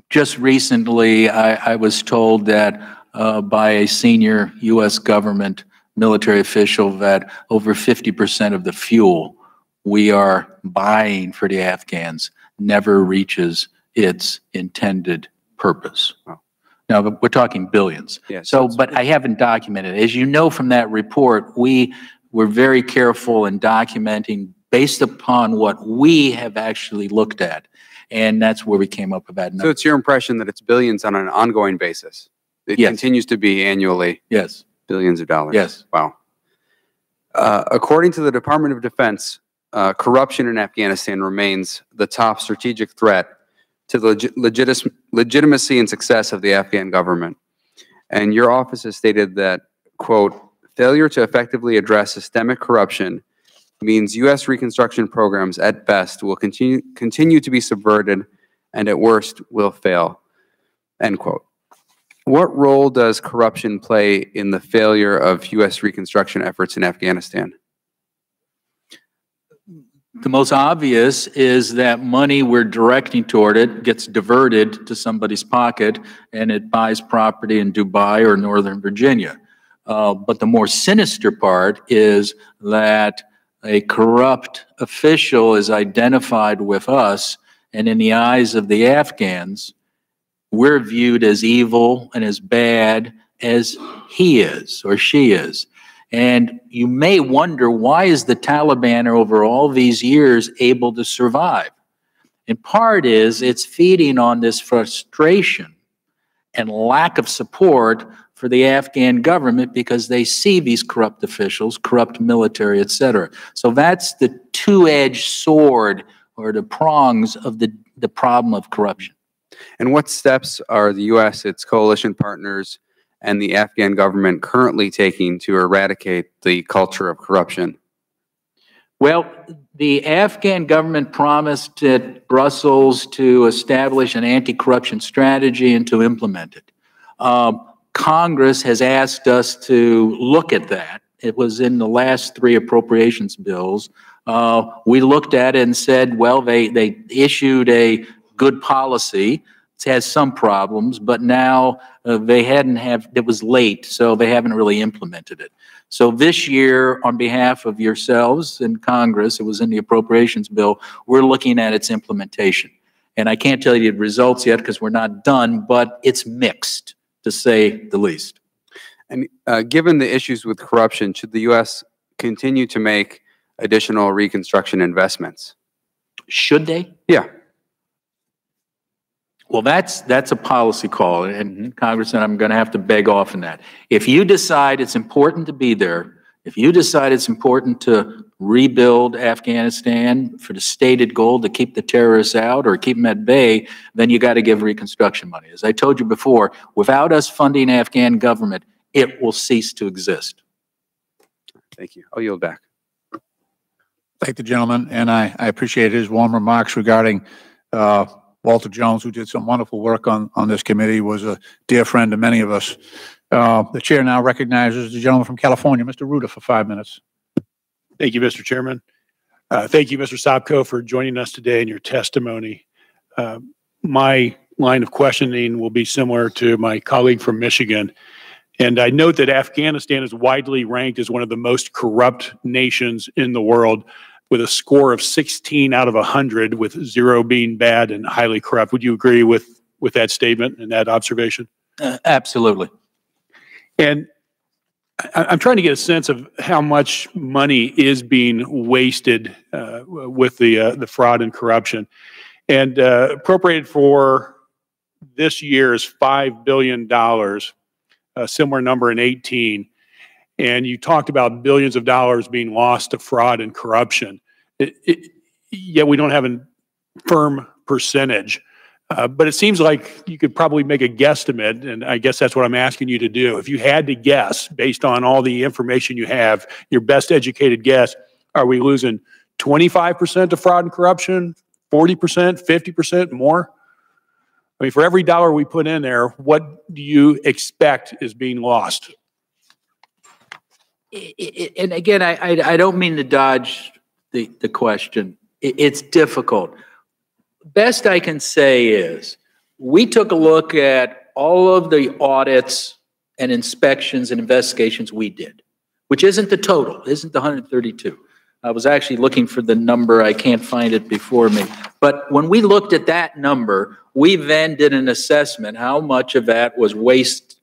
Just recently, I was told that by a senior U.S. government military official that over 50% of the fuel we are buying for the Afghans never reaches its intended purpose. Wow. Now, we're talking billions. Yes, so, but I haven't documented it. As you know from that report, we were very careful in documenting based upon what we have actually looked at. And that's where we came up with that number. So it's your impression that it's billions on an ongoing basis? It Yes. continues to be annually Yes. billions of dollars? Yes. Wow. According to the Department of Defense, corruption in Afghanistan remains the top strategic threat to the legitimacy and success of the Afghan government. And your office has stated that, quote, failure to effectively address systemic corruption means U.S. reconstruction programs at best will continue to be subverted and at worst will fail, end quote. What role does corruption play in the failure of U.S. reconstruction efforts in Afghanistan? The most obvious is that money we're directing toward it gets diverted to somebody's pocket and it buys property in Dubai or Northern Virginia. But the more sinister part is that a corrupt official is identified with us, and in the eyes of the Afghans, we're viewed as evil and as bad as he is or she is. And you may wonder, why is the Taliban over all these years able to survive? In part is it's feeding on this frustration and lack of support for the Afghan government because they see these corrupt officials, corrupt military, et cetera. So that's the two-edged sword or the prongs of the problem of corruption. And what steps are the U.S., its coalition partners, and the Afghan government currently taking to eradicate the culture of corruption? Well, the Afghan government promised at Brussels to establish an anti-corruption strategy and to implement it. Congress has asked us to look at that. It was in the last 3 appropriations bills. We looked at it and said, well, they issued a good policy. It has some problems, but now it was late, so they haven't really implemented it. So this year, on behalf of yourselves in Congress, it was in the appropriations bill, we're looking at its implementation. And I can't tell you the results yet because we're not done, but it's mixed, to say the least. And given the issues with corruption, should the U.S. continue to make additional reconstruction investments? Should they? Yeah. Well, that's a policy call, and Congressman, I'm going to have to beg off on that. If you decide it's important to be there, if you decide it's important to rebuild Afghanistan for the stated goal to keep the terrorists out or keep them at bay, then you got to give reconstruction money. As I told you before, without us funding Afghan government, it will cease to exist. Thank you. I'll yield back. Thank the gentleman, and I appreciate his warm remarks regarding Walter Jones, who did some wonderful work on this committee, was a dear friend to many of us. The chair now recognizes the gentleman from California, Mr. Ruda, for 5 minutes. Thank you, Mr. Chairman. Thank you, Mr. Sopko, for joining us today in your testimony. My line of questioning will be similar to my colleague from Michigan. And I note that Afghanistan is widely ranked as one of the most corrupt nations in the world, with a score of 16 out of 100, with 0 being bad and highly corrupt. Would you agree with that statement and that observation? Absolutely. And I'm trying to get a sense of how much money is being wasted with the fraud and corruption. And appropriated for this year is $5 billion, a similar number in 18. And you talked about billions of dollars being lost to fraud and corruption. Yet we don't have a firm percentage. But it seems like you could probably make a guesstimate, and I guess that's what I'm asking you to do. If you had to guess, based on all the information you have, your best educated guess, are we losing 25% to fraud and corruption, 40%, 50%, more? I mean, for every dollar we put in there, what do you expect is being lost? And again, I don't mean to dodge the question. It's difficult. Best I can say is we took a look at all of the audits and inspections and investigations we did, which isn't the total, isn't the 132. I was actually looking for the number. I can't find it before me. But when we looked at that number, we then did an assessment how much of that was waste,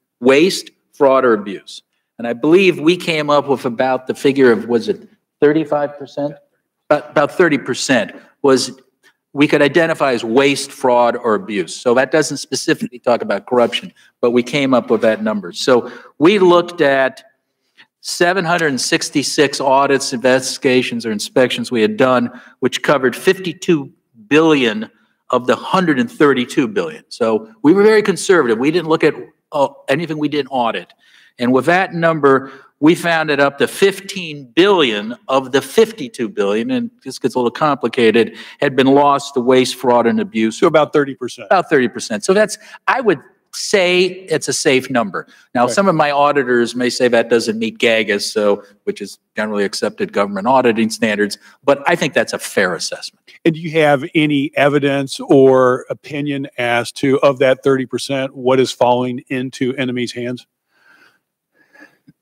fraud, or abuse. And I believe we came up with about the figure of, was it 35%? About 30% was we could identify as waste, fraud, or abuse. So that doesn't specifically talk about corruption, but we came up with that number. So we looked at 766 audits, investigations, or inspections we had done, which covered 52 billion of the 132 billion. So we were very conservative. We didn't look at anything we didn't audit. And with that number, we found it up to 15 billion of the 52 billion, and this gets a little complicated, had been lost to waste, fraud, and abuse. So about 30%. About 30%. So that's, I would say it's a safe number. Now, Okay. some of my auditors may say that doesn't meet GAGAS, so, which is generally accepted government auditing standards, but I think that's a fair assessment. And do you have any evidence or opinion as to, of that 30%, what is falling into enemy's hands?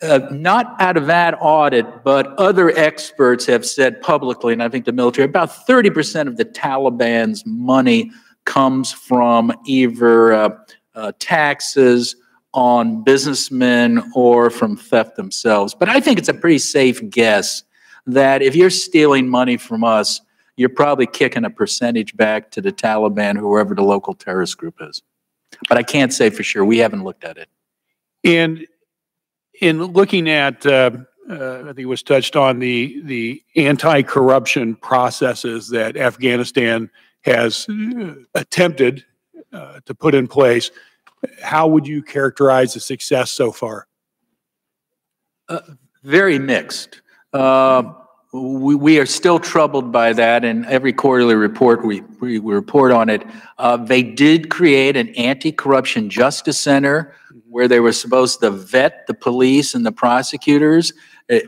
Not out of that audit, but other experts have said publicly, and I think the military, about 30% of the Taliban's money comes from either taxes on businessmen or from theft themselves. But I think it's a pretty safe guess that if you're stealing money from us, you're probably kicking a percentage back to the Taliban, whoever the local terrorist group is. But I can't say for sure. We haven't looked at it. And in looking at, I think it was touched on, the anti-corruption processes that Afghanistan has attempted to put in place, how would you characterize the success so far? Very mixed. We are still troubled by that, and every quarterly report we report on it. They did create an anti-corruption justice center where they were supposed to vet the police and the prosecutors.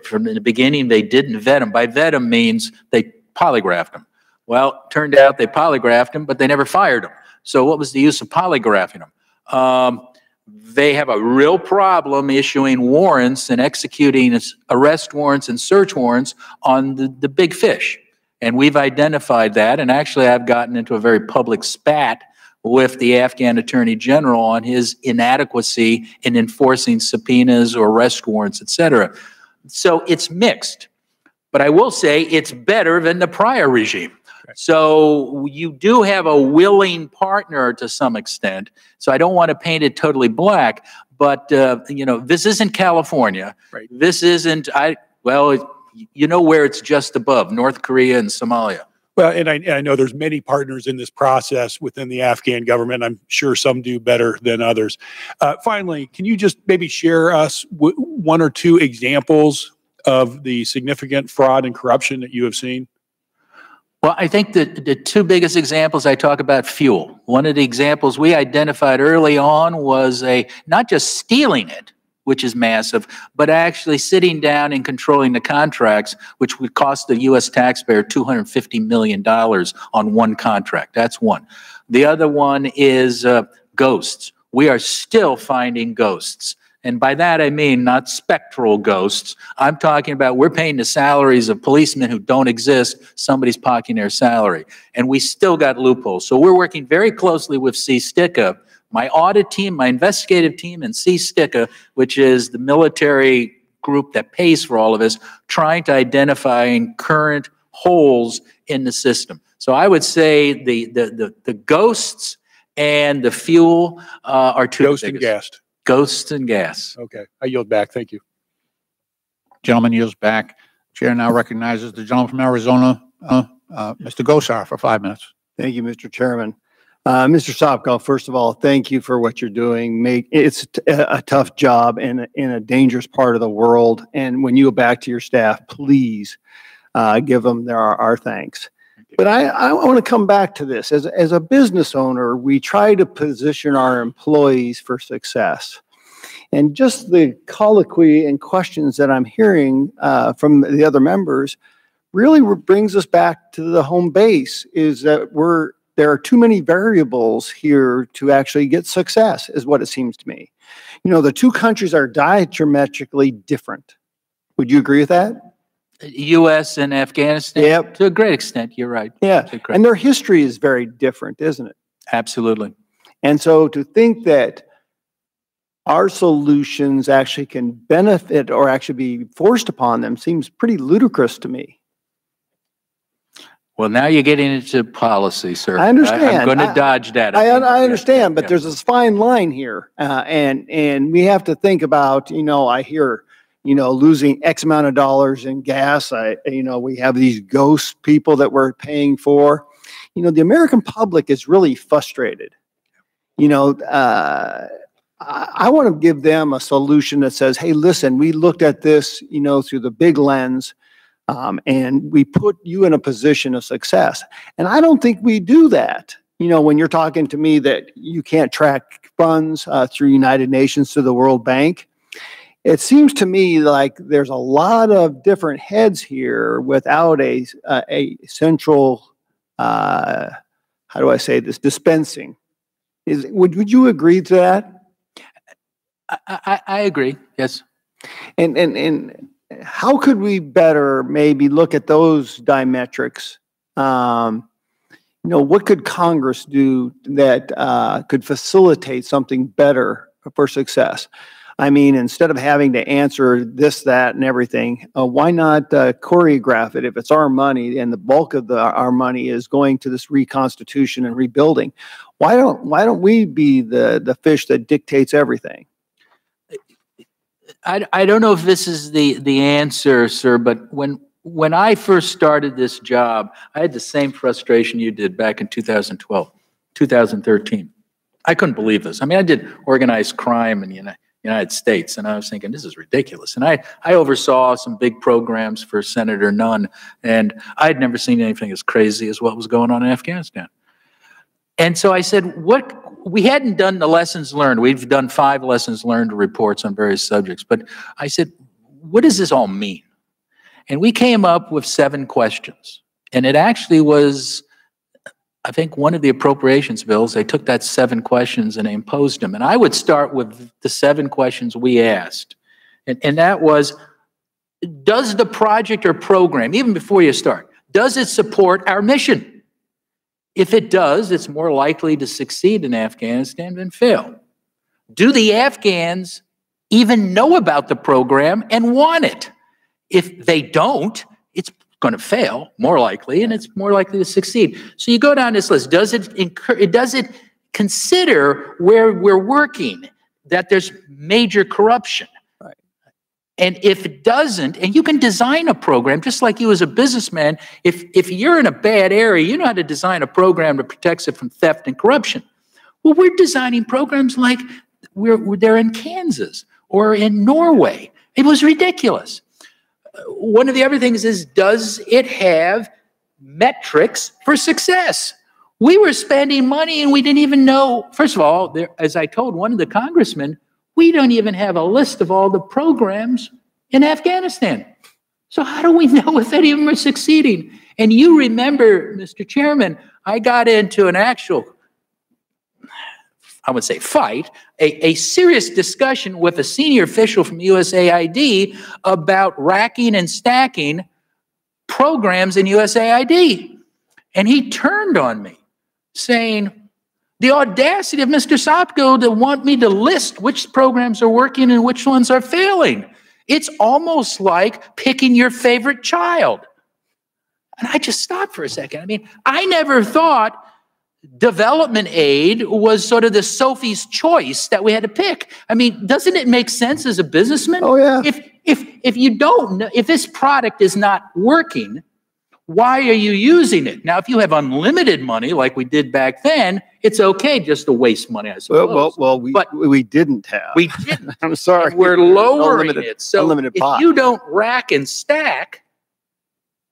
From the beginning, they didn't vet them. By vet them means they polygraphed them. Well, it turned out they polygraphed them, but they never fired them. So what was the use of polygraphing them? They have a real problem issuing warrants and executing arrest warrants and search warrants on the big fish. And we've identified that. And actually, I've gotten into a very public spat with the Afghan Attorney General on his inadequacy in enforcing subpoenas or arrest warrants, et cetera. So it's mixed. But I will say it's better than the prior regime. So you do have a willing partner to some extent. So I don't want to paint it totally black, but you know, this isn't California. Right. This isn't, well, you know where it's just above, North Korea and Somalia. Well, and I know there's many partners in this process within the Afghan government. I'm sure some do better than others. Finally, can you just maybe share us one or two examples of the significant fraud and corruption that you have seen? Well, I think that the two biggest examples I talk about fuel. One of the examples we identified early on was not just stealing it, which is massive, but actually sitting down and controlling the contracts, which would cost the U.S. taxpayer $250 million on one contract. That's one. The other one is ghosts. We are still finding ghosts. And by that, I mean not spectral ghosts. I'm talking about we're paying the salaries of policemen who don't exist. Somebody's pocketing their salary. And we still got loopholes. So we're working very closely with CSTICA, my audit team, my investigative team, and CSTICA, which is the military group that pays for all of this, trying to identify current holes in the system. So I would say the ghosts and the fuel are two Ghost biggest. and gas. Ghosts and gas. Okay, I yield back. Thank you. Gentleman yields back. Chair now recognizes the gentleman from Arizona, Mr. Gosar, for 5 minutes. Thank you, Mr. Chairman. Mr. Sopko, first of all, thank you for what you're doing. It's a tough job in a dangerous part of the world. And when you go back to your staff, please give them our thanks. But I want to come back to this. As a business owner, we try to position our employees for success. And just the colloquy and questions that I'm hearing from the other members really brings us back to the home base, is that we're there are too many variables here to actually get success, is what it seems to me. You know, the two countries are diametrically different. Would you agree with that? U.S. and Afghanistan? Yep. To a great extent, you're right. Yeah. And their history is very different, isn't it? Absolutely. And so to think that our solutions actually can benefit or actually be forced upon them seems pretty ludicrous to me. Well, now you're getting into policy, sir. I understand. I'm going to dodge that. I understand, but there's this fine line here. And we have to think about, you know, I hear, you know, losing X amount of dollars in gas. You know, we have these ghost people that we're paying for. You know, the American public is really frustrated. You know, I want to give them a solution that says, hey, listen, we looked at this, you know, through the big lens, and we put you in a position of success. And I don't think we do that. You know, when you're talking to me that you can't track funds through United Nations to the World Bank, it seems to me like there's a lot of different heads here without a central, how do I say this, dispensing. Would you agree to that? I agree. Yes. And how could we better maybe look at those diametrics? You know, what could Congress do that could facilitate something better for success? I mean, instead of having to answer this, that, and everything, why not choreograph it? If it's our money and the bulk of our money is going to this reconstitution and rebuilding, why don't we be the fish that dictates everything? I don't know if this is the answer, sir, but when I first started this job, I had the same frustration you did back in 2012, 2013. I couldn't believe this. I mean, I did organized crime in the United States, and I was thinking, this is ridiculous. And I oversaw some big programs for Senator Nunn, and I had never seen anything as crazy as what was going on in Afghanistan. And so I said, we hadn't done the lessons learned. We've done 5 lessons learned reports on various subjects. But I said, what does this all mean? And we came up with 7 questions. And it actually was, I think, one of the appropriations bills. They took that 7 questions and they imposed them. And I would start with the 7 questions we asked. And that was, does the project or program, even before you start, does it support our mission? If it does, it's more likely to succeed in Afghanistan than fail. Do the Afghans even know about the program and want it? If they don't, it's going to fail, more likely, and it's more likely to succeed. So you go down this list. Does it consider where we're working, that there's major corruption? And if it doesn't, and you can design a program, just like you as a businessman, if you're in a bad area, you know how to design a program that protects it from theft and corruption. Well, we're designing programs like they're in Kansas or in Norway. It was ridiculous. One of the other things is, does it have metrics for success? We were spending money and we didn't even know. First of all, as I told one of the congressmen, we don't even have a list of all the programs in Afghanistan. So how do we know if any of them are succeeding? And you remember, Mr. Chairman, I got into an actual, I would say fight, a serious discussion with a senior official from USAID about racking and stacking programs in USAID. And he turned on me saying, the audacity of Mr. Sopko to want me to list which programs are working and which ones are failing. It's almost like picking your favorite child. And I just stopped for a second. I mean, I never thought development aid was sort of the Sophie's choice that we had to pick. I mean, doesn't it make sense as a businessman? Oh, yeah. If you don't know, if this product is not working, why are you using it? Now, if you have unlimited money like we did back then, it's okay just to waste money, I suppose. Well, we didn't have. We didn't. I'm sorry. And we're lowering it. So if pot. you don't rack and stack,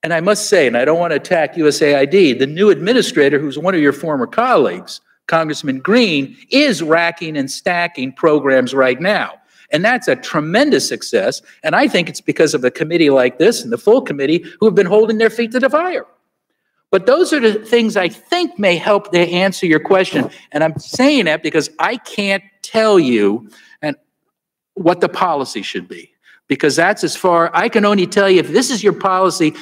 and I must say, and I don't want to attack USAID, the new administrator, who's one of your former colleagues, Congressman Green, is racking and stacking programs right now. And that's a tremendous success. And I think it's because of a committee like this and the full committee who have been holding their feet to the fire. But those are the things I think may help to answer your question. And I'm saying that because I can't tell you what the policy should be, because that's as far, I can only tell you if this is your policy,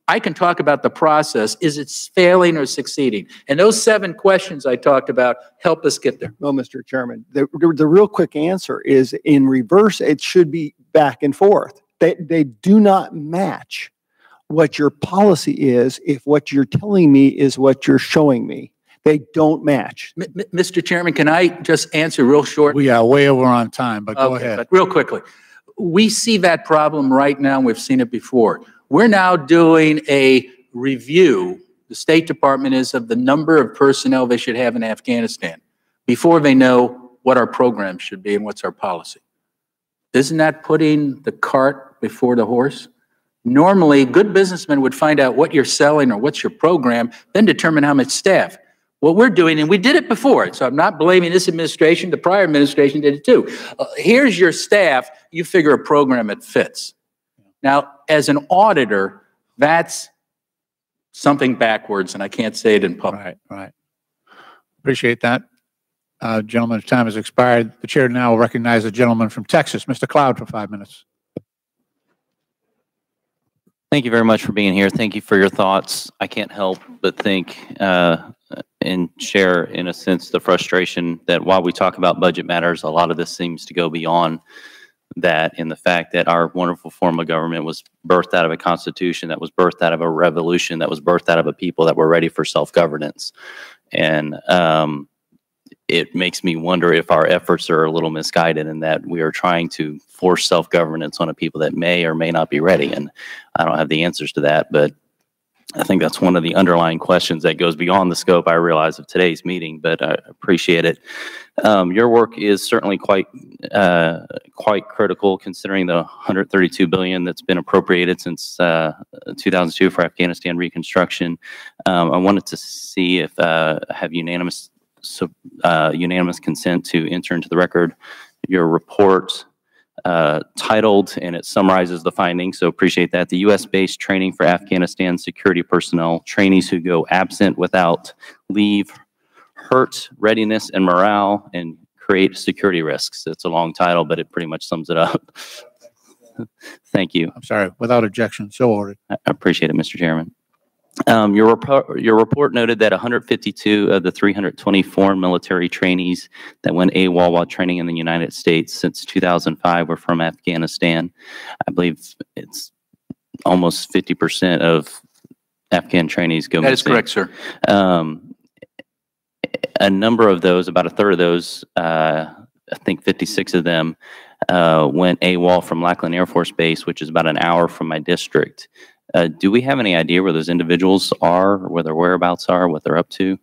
I can talk about the process. Is it failing or succeeding? And those 7 questions I talked about help us get there. Well, Mr. Chairman, the real quick answer is in reverse, it should be back and forth. They do not match what your policy is if what you're telling me is what you're showing me. They don't match. Mr. Chairman, can I just answer real short? We are way over on time, but go ahead. But real quickly, we see that problem right now. We've seen it before. We're now doing a review, the State Department is, of the number of personnel they should have in Afghanistan before they know what our program should be and what's our policy. Isn't that putting the cart before the horse? Normally, good businessmen would find out what you're selling or what's your program, then determine how much staff. What we're doing, and we did it before, so I'm not blaming this administration, the prior administration did it too. Here's your staff, you figure a program that fits. Now, as an auditor, that's something backwards, and I can't say it in public. Right, right. Appreciate that. Gentleman's time has expired. The chair now will recognize the gentleman from Texas, Mr. Cloud, for 5 minutes. Thank you very much for being here. Thank you for your thoughts. I can't help but think and share, in a sense, the frustration that while we talk about budget matters, a lot of this seems to go beyond that, in the fact that our wonderful form of government was birthed out of a constitution, that was birthed out of a revolution, that was birthed out of a people that were ready for self-governance. And it makes me wonder if our efforts are a little misguided in that we are trying to force self-governance on a people that may or may not be ready. And I don't have the answers to that, but I think that's one of the underlying questions that goes beyond the scope, I realize, of today's meeting, but I appreciate it. Your work is certainly quite critical, considering the $132 billion that's been appropriated since 2002 for Afghanistan Reconstruction. I wanted to see if have unanimous consent to enter into the record your report titled, and it summarizes the findings, so appreciate that. The U.S.-based training for Afghanistan security personnel, trainees who go absent without leave, hurt readiness and morale, and create security risks. It's a long title, but it pretty much sums it up. Thank you. I'm sorry, without objection, so ordered. I appreciate it, Mr. Chairman. Your report noted that 152 of the 320 foreign military trainees that went AWOL while training in the United States since 2005 were from Afghanistan. I believe it's almost 50% of Afghan trainees go missing. That is correct, sir. A number of those, about a third of those, I think 56 of them, went AWOL from Lackland Air Force Base, which is about an hour from my district. Do we have any idea where those individuals are, or where their whereabouts are, what they're up to?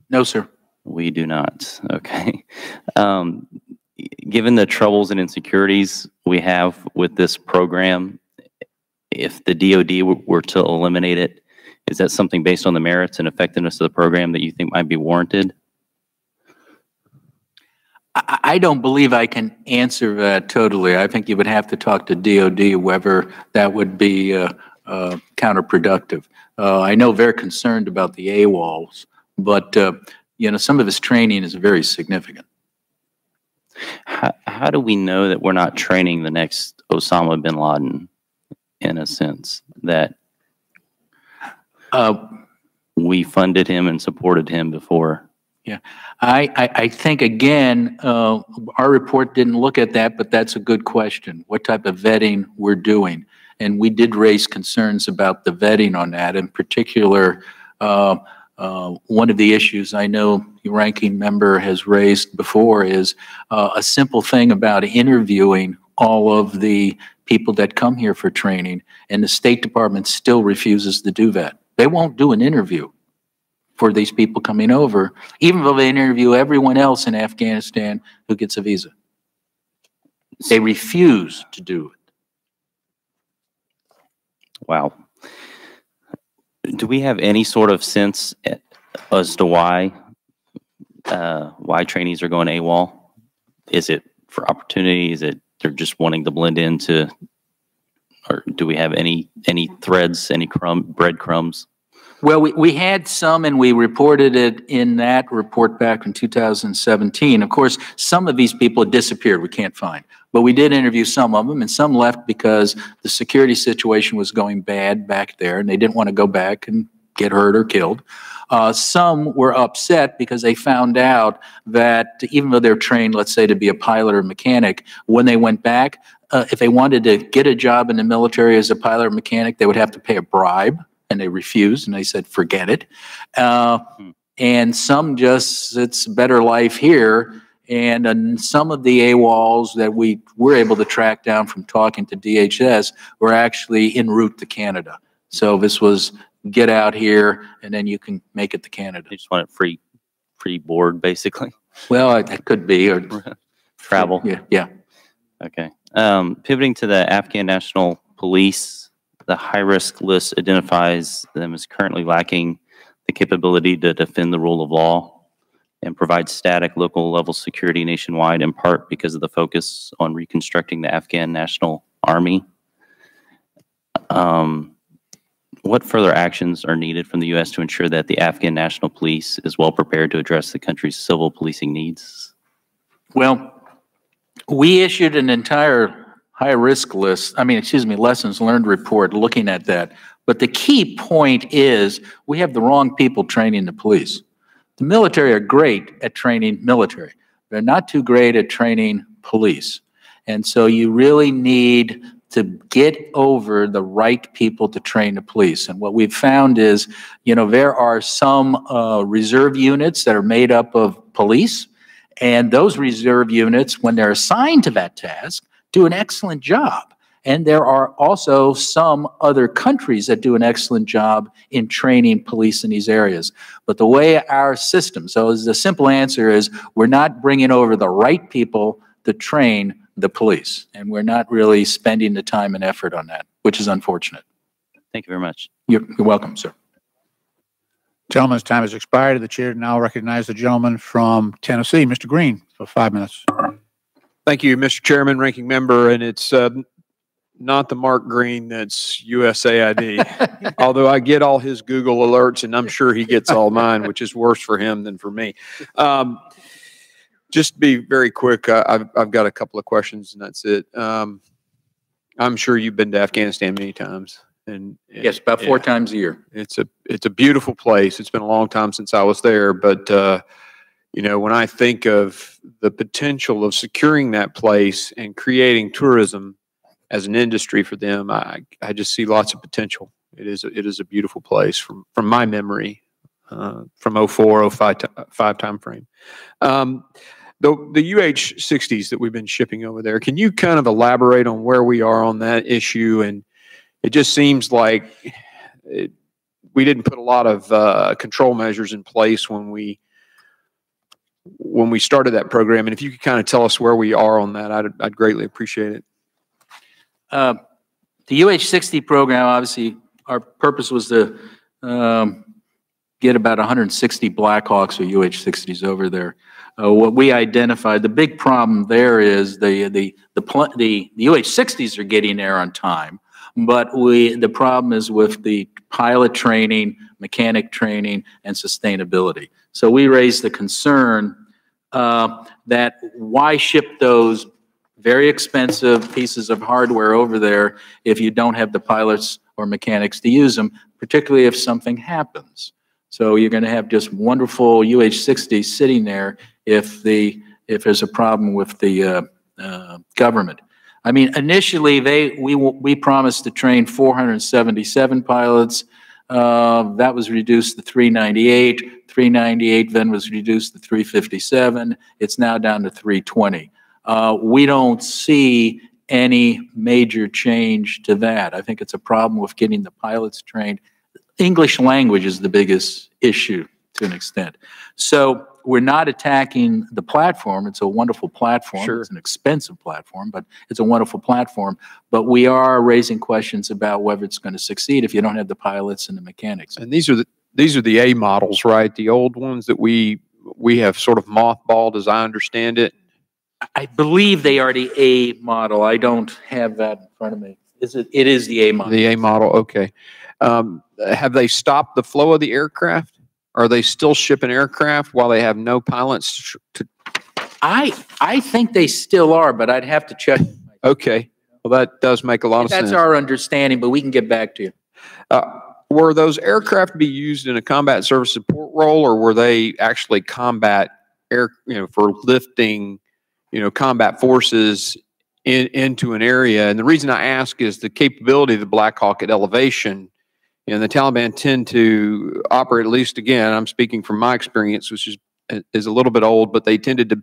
No, sir. We do not. Okay. Given the troubles and insecurities we have with this program, if the DoD were to eliminate it, is that something based on the merits and effectiveness of the program that you think might be warranted? I don't believe I can answer that totally. I think you would have to talk to DoD, whether that would be counterproductive. I know they're concerned about the AWOLs, but you know, some of his training is very significant. How do we know that we're not training the next Osama bin Laden, in a sense, that we funded him and supported him before? Yeah, I think, again, our report didn't look at that, but that's a good question, what type of vetting we're doing. And we did raise concerns about the vetting on that. In particular, one of the issues I know your ranking member has raised before is a simple thing about interviewing all of the people that come here for training, and the State Department still refuses to do that. They won't do an interview for these people coming over, even though they interview everyone else in Afghanistan who gets a visa. They refuse to do it. Wow. Do we have any sort of sense as to why trainees are going AWOL? Is it for opportunity? Is it they're just wanting to blend into or do we have any threads, any breadcrumbs? Well, we had some, and we reported it in that report back in 2017. Of course, some of these people had disappeared, we can't find. But we did interview some of them, and some left because the security situation was going bad back there, and they didn't want to go back and get hurt or killed. Some were upset because they found out that even though they're trained, let's say, to be a pilot or mechanic, when they went back, if they wanted to get a job in the military as a pilot or mechanic, they would have to pay a bribe. And they refused, and they said, forget it. And some just, it's a better life here. And some of the AWOLs that we were able to track down from talking to DHS were actually en route to Canada. So this was get out here, and then you can make it to Canada. They just want it free board, basically. Well, it could be, or travel. Yeah. Okay. Pivoting to the Afghan National Police. The high-risk list identifies them as currently lacking the capability to defend the rule of law and provide static local-level security nationwide, in part because of the focus on reconstructing the Afghan National Army. What further actions are needed from the U.S. to ensure that the Afghan National Police is well prepared to address the country's civil policing needs? Well, we issued an entire high-risk list, lessons learned report looking at that. But the key point is we have the wrong people training the police. The military are great at training military. They're not too great at training police. And so you really need to get over the right people to train the police. And what we've found is, there are some reserve units that are made up of police. And those reserve units, when they're assigned to that task, do an excellent job. And there are also some other countries that do an excellent job in training police in these areas. But the way our system, so the simple answer is we're not bringing over the right people to train the police. And we're not really spending the time and effort on that, which is unfortunate. Thank you very much. You're welcome, sir. Gentleman's time has expired. The chair now recognizes the gentleman from Tennessee, Mr. Green, for 5 minutes. Thank you, Mr. Chairman, Ranking Member, and it's not the Mark Green that's USAID, although I get all his Google alerts, and I'm sure he gets all mine, which is worse for him than for me. Just to be very quick, I've got a couple of questions, and that's it. I'm sure you've been to Afghanistan many times. And yes, about 4 times a year. It's a beautiful place. It's been a long time since I was there, but when I think of the potential of securing that place and creating tourism as an industry for them, I just see lots of potential. It is a beautiful place from my memory, from 04, 05 time frame. The UH-60s that we've been shipping over there, can you kind of elaborate on where we are on that issue? And it just seems like we didn't put a lot of control measures in place when we started that program. And if you could kind of tell us where we are on that, I'd greatly appreciate it. The UH-60 program, obviously, our purpose was to get about 160 Black Hawks or UH-60s over there. What we identified, the big problem there is the UH-60s are getting there on time, but the problem is with the pilot training, mechanic training, and sustainability. So we raised the concern that why ship those very expensive pieces of hardware over there if you don't have the pilots or mechanics to use them, particularly if something happens. So you're going to have just wonderful UH-60s sitting there if there's a problem with the government. I mean, initially we promised to train 477 pilots. That was reduced to 398. 398 then was reduced to 357. It's now down to 320. We don't see any major change to that. I think it's a problem with getting the pilots trained. English language is the biggest issue to an extent. So we're not attacking the platform. It's a wonderful platform. Sure. It's an expensive platform, but it's a wonderful platform. But we are raising questions about whether it's going to succeed if you don't have the pilots and the mechanics. And these are the A models, right? The old ones that we have sort of mothballed, as I understand it. I believe they are the A model. I don't have that in front of me. It is the A model. The A model, okay. Have they stopped the flow of the aircraft? Are they still shipping aircraft while they have no pilots to? I think they still are, but I'd have to check. Okay, well, that does make a lot of sense. That's our understanding, but we can get back to you. Were those aircraft be used in a combat service support role, or were they actually combat air, for lifting, combat forces into an area? And the reason I ask is the capability of the Black Hawk at elevation. The Taliban tend to operate, at least again, I'm speaking from my experience, which is a little bit old, but they tended to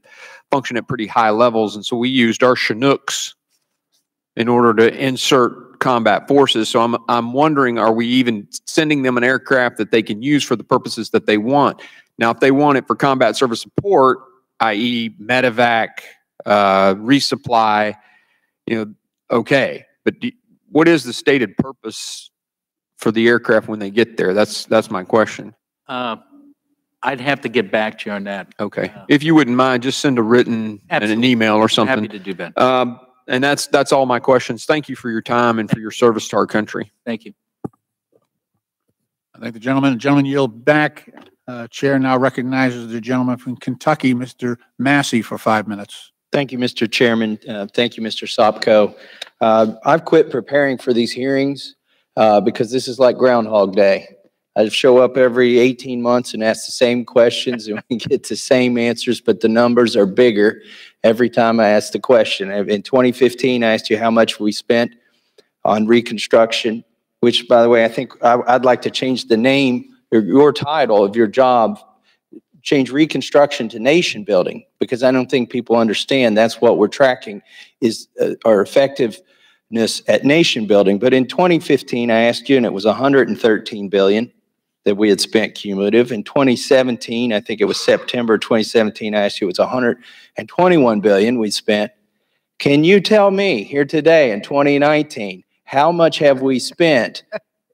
function at pretty high levels. And so we used our Chinooks in order to insert combat forces. So I'm wondering, are we even sending them an aircraft that they can use for the purposes that they want? Now, if they want it for combat service support, i.e. medevac, resupply, okay. But what is the stated purpose for the aircraft when they get there? That's my question. I'd have to get back to you on that. Okay. If you wouldn't mind, just send a written and an email or something. Happy to do that. And that's all my questions. Thank you for your time and for your service to our country. Thank you. I thank the gentleman. The gentleman yield back. Chair now recognizes the gentleman from Kentucky, Mr. Massey, for 5 minutes. Thank you, Mr. Chairman. Thank you, Mr. Sopko. I've quit preparing for these hearings because this is like Groundhog Day. I show up every 18 months and ask the same questions and we get the same answers, but the numbers are bigger every time I ask the question. In 2015, I asked you how much we spent on Reconstruction, which, by the way, I think I'd like to change the name, or your title of your job, change Reconstruction to Nation Building, because I don't think people understand that's what we're tracking is our effectiveness at nation building. But in 2015, I asked you, and it was $113 billion that we had spent cumulative. In 2017, I think it was September 2017, I asked you, it was $121 billion we spent. Can you tell me here today in 2019, how much have we spent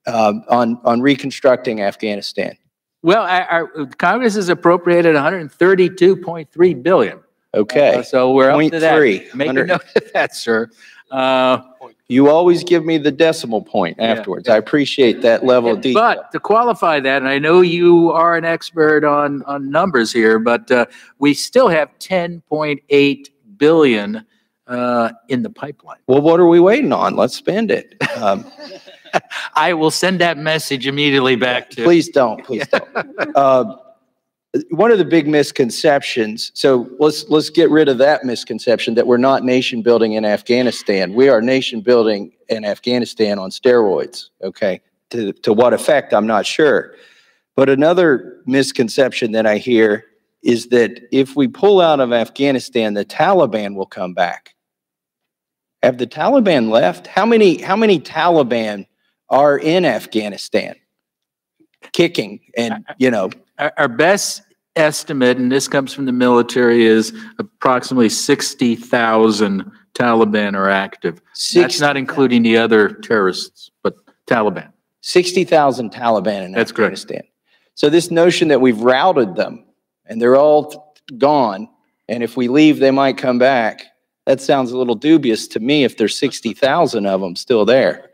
on reconstructing Afghanistan? Well, our Congress has appropriated $132.3 billion. Okay. So we're up to that. .3. Make a note of that, sir. You always give me the decimal point afterwards. I appreciate that level of detail. But to qualify that, and I know you are an expert on numbers here, but we still have $10.8 billion in the pipeline. Well, what are we waiting on? Let's spend it. I will send that message immediately back to. Please don't. Please don't. One of the big misconceptions, so let's get rid of that misconception that we're not nation building in Afghanistan. We are nation building in Afghanistan on steroids, okay? To what effect, I'm not sure. But another misconception that I hear is that if we pull out of Afghanistan, the Taliban will come back. Have the Taliban left? How many Taliban are in Afghanistan kicking and, Our best estimate, and this comes from the military, is approximately 60,000 Taliban are active. That's not including the other terrorists, but Taliban. 60,000 Taliban in That's Afghanistan. Correct. So this notion that we've routed them and they're all gone, and if we leave, they might come back, that sounds a little dubious to me if there's 60,000 of them still there.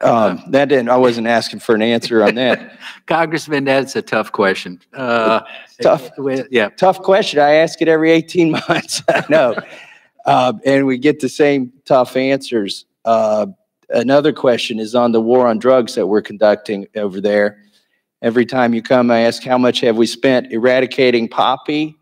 I wasn't asking for an answer on that. Congressman, that's a tough question. Tough question. I ask it every 18 months. I know. And we get the same tough answers. Another question is on the war on drugs that we're conducting over there. Every time you come, I ask how much have we spent eradicating poppy?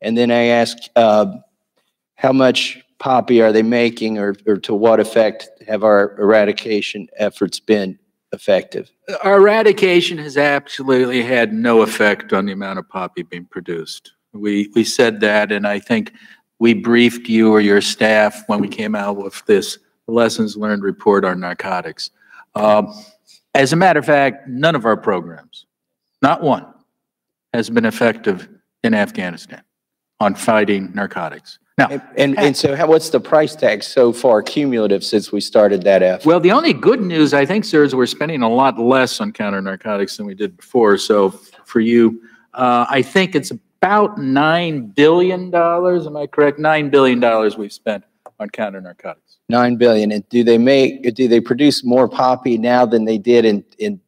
And then I ask how much poppy are they making, or to what effect have our eradication efforts been effective? Our eradication has absolutely had no effect on the amount of poppy being produced. We said that, and I think we briefed you or your staff when we came out with this lessons learned report on narcotics. As a matter of fact, none of our programs, not one, has been effective in Afghanistan on fighting narcotics. Now, and so what's the price tag so far cumulative since we started that effort? Well, the only good news, I think, sir, is we're spending a lot less on counter narcotics than we did before. So for you, I think it's about $9 billion. Am I correct? $9 billion we've spent on counter narcotics. 9 billion. And do they produce more poppy now than they did in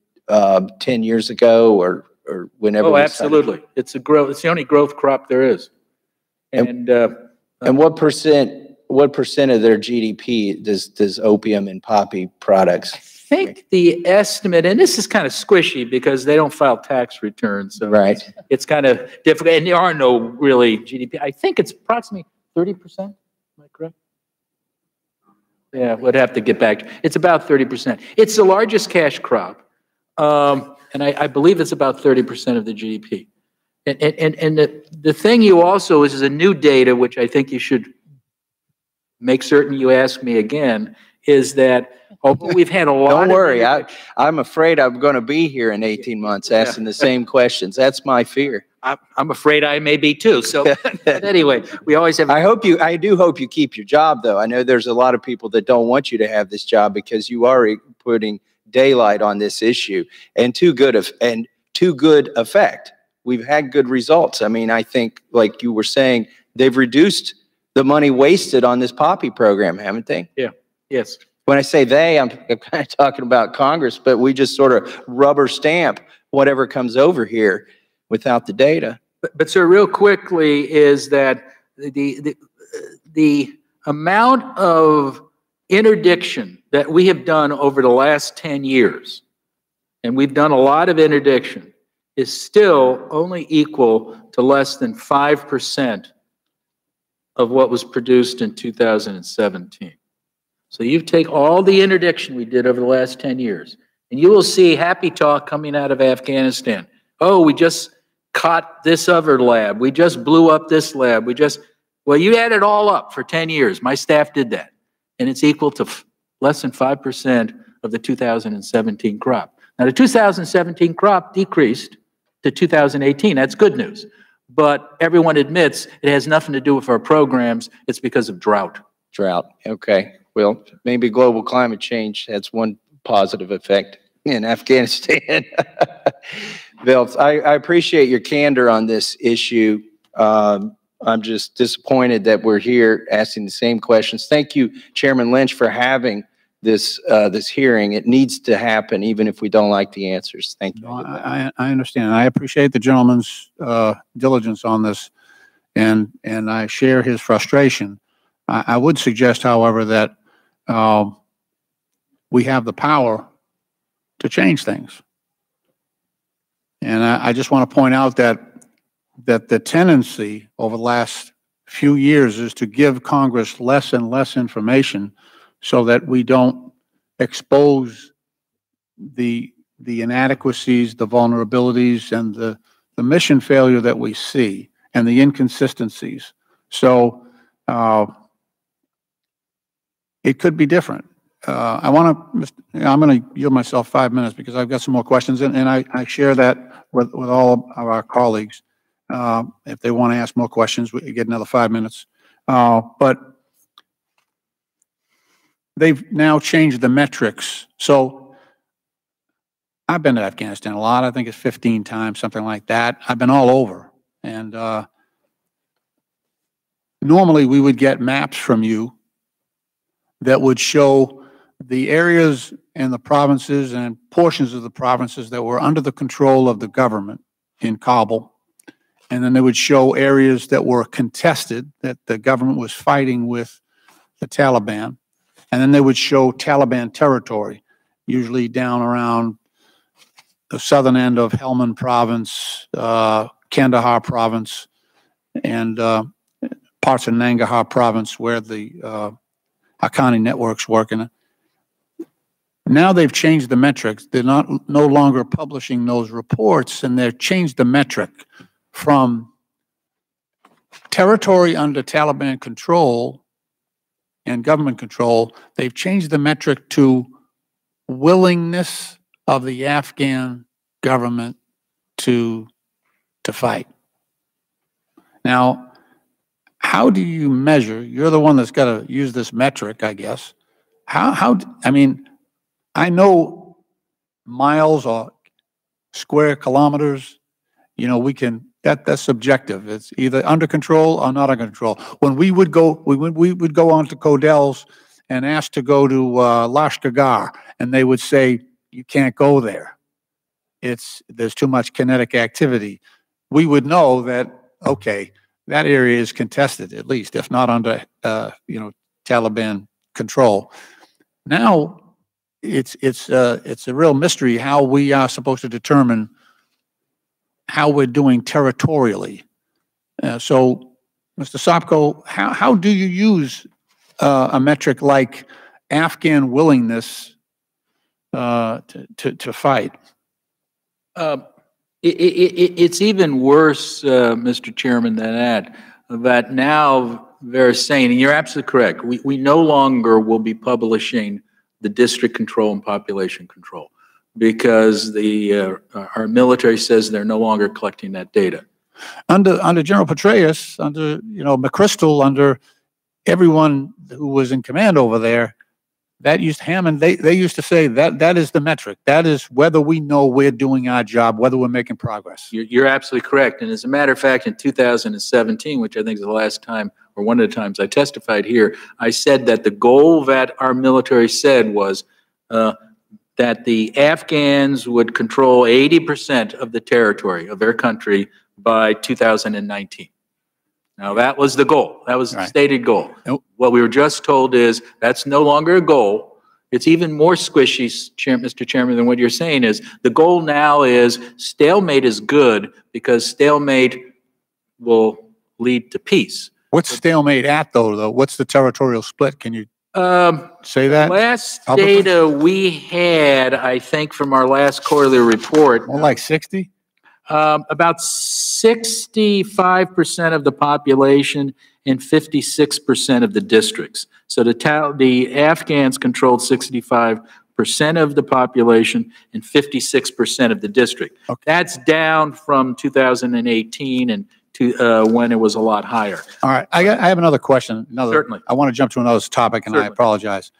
10 years ago or whenever? Oh, absolutely. It's the only growth crop there is. And what percent of their GDP does opium and poppy products? I think the estimate, and this is kind of squishy because they don't file tax returns, so right. It's kind of difficult, and there are no really GDP. I think it's approximately 30%. Am I correct? Yeah, we'd have to get back. It's about 30%. It's the largest cash crop, and I believe it's about 30% of the GDP. And the thing you also is a new data, which I think you should make certain you ask me again, is that although we've had a lot Don't worry, I'm afraid I'm going to be here in 18 months asking the same questions. That's my fear. I'm afraid I may be too. So but anyway, we always have. I do hope you keep your job, though. I know there's a lot of people that don't want you to have this job because you are putting daylight on this issue and to good effect. We've had good results. I mean, I think, like you were saying, they've reduced the money wasted on this poppy program, haven't they? Yeah. Yes. When I say they, I'm kind of talking about Congress, but we just sort of rubber stamp whatever comes over here without the data. But sir, real quickly is that the amount of interdiction that we have done over the last 10 years, and we've done a lot of interdiction, is still only equal to less than 5% of what was produced in 2017. So you take all the interdiction we did over the last 10 years, and you will see happy talk coming out of Afghanistan. Oh, we just caught this other lab. We just blew up this lab. Well, you add it all up for 10 years. My staff did that. And it's equal to less than 5% of the 2017 crop. Now, the 2017 crop decreased to 2018. That's good news. But everyone admits it has nothing to do with our programs. It's because of drought. Drought. Okay. Well, maybe global climate change has one positive effect in Afghanistan. Bill, I appreciate your candor on this issue. I'm just disappointed that we're here asking the same questions. Thank you, Chairman Lynch, for having this hearing. It needs to happen, even if we don't like the answers. Thank you. No, I understand. I appreciate the gentleman's diligence on this, and I share his frustration. I would suggest, however, that we have the power to change things. And I just want to point out that the tendency over the last few years is to give Congress less and less information so that we don't expose the inadequacies, the vulnerabilities, and the mission failure that we see and the inconsistencies. So it could be different. I'm going to yield myself 5 minutes because I've got some more questions, and I share that with all of our colleagues. If they want to ask more questions, we get another 5 minutes. But they've now changed the metrics. So I've been to Afghanistan a lot. I think it's 15 times, something like that. I've been all over. And normally we would get maps from you that would show the areas and the provinces and portions of the provinces that were under the control of the government in Kabul. And then they would show areas that were contested, that the government was fighting with the Taliban. And then they would show Taliban territory, usually down around the southern end of Helmand province, Kandahar province, and parts of Nangarhar province where the Haqqani networks working. Now they've changed the metrics. They're no longer publishing those reports, and they've changed the metric from territory under Taliban control and government control. They've changed the metric to willingness of the Afghan government to fight. Now, how do you measure? You're the one that's got to use this metric, I guess. I mean, I know miles or square kilometers, you know, we can, that's subjective. It's either under control or not under control. When we would go onto Codell's and asked to go to Lashkar, and they would say, you can't go there. There's too much kinetic activity. We would know that, okay, that area is contested, at least, if not under, Taliban control. Now, it's a real mystery how we are supposed to determine how we're doing territorially. So, Mr. Sopko, how do you use a metric like Afghan willingness to fight? It's even worse, Mr. Chairman, than that now they're saying, and you're absolutely correct, we no longer will be publishing the district control and population control because our military says they're no longer collecting that data. Under General Petraeus, under McChrystal, under everyone who was in command over there, that used Hammond. They used to say that is the metric. That is whether we know we're doing our job, whether we're making progress. You're absolutely correct. And as a matter of fact, in 2017, which I think is the last time or one of the times I testified here, I said that the goal that our military said was that the Afghans would control 80% of the territory of their country by 2019. Now, that was the goal. That was the stated goal. Nope. What we were just told is that's no longer a goal. It's even more squishy, Mr. Chairman, than what you're saying is. The goal now is stalemate is good because stalemate will lead to peace. What's stalemate at, though? What's the territorial split? Can you say that? Last data we had, I think, from our last quarterly report. More like 60? About 65% of the population and 56% of the districts. So the Afghans controlled 65% of the population and 56% of the district. Okay. That's down from 2018 and when it was a lot higher. All right. I have another question. Certainly. I want to jump to another topic, and Certainly. I apologize.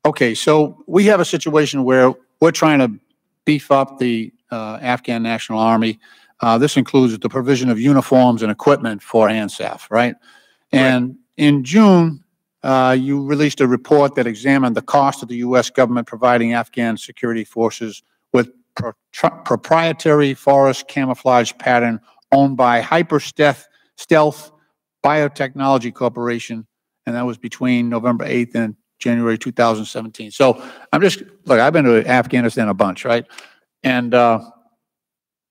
Okay, so we have a situation where we're trying to beef up the Afghan National Army. This includes the provision of uniforms and equipment for ANSAF, right? And in June, you released a report that examined the cost of the U.S. government providing Afghan security forces with proprietary forest camouflage pattern owned by Stealth Biotechnology Corporation, and that was between November 8th and January 2017. So I've been to Afghanistan a bunch, right? And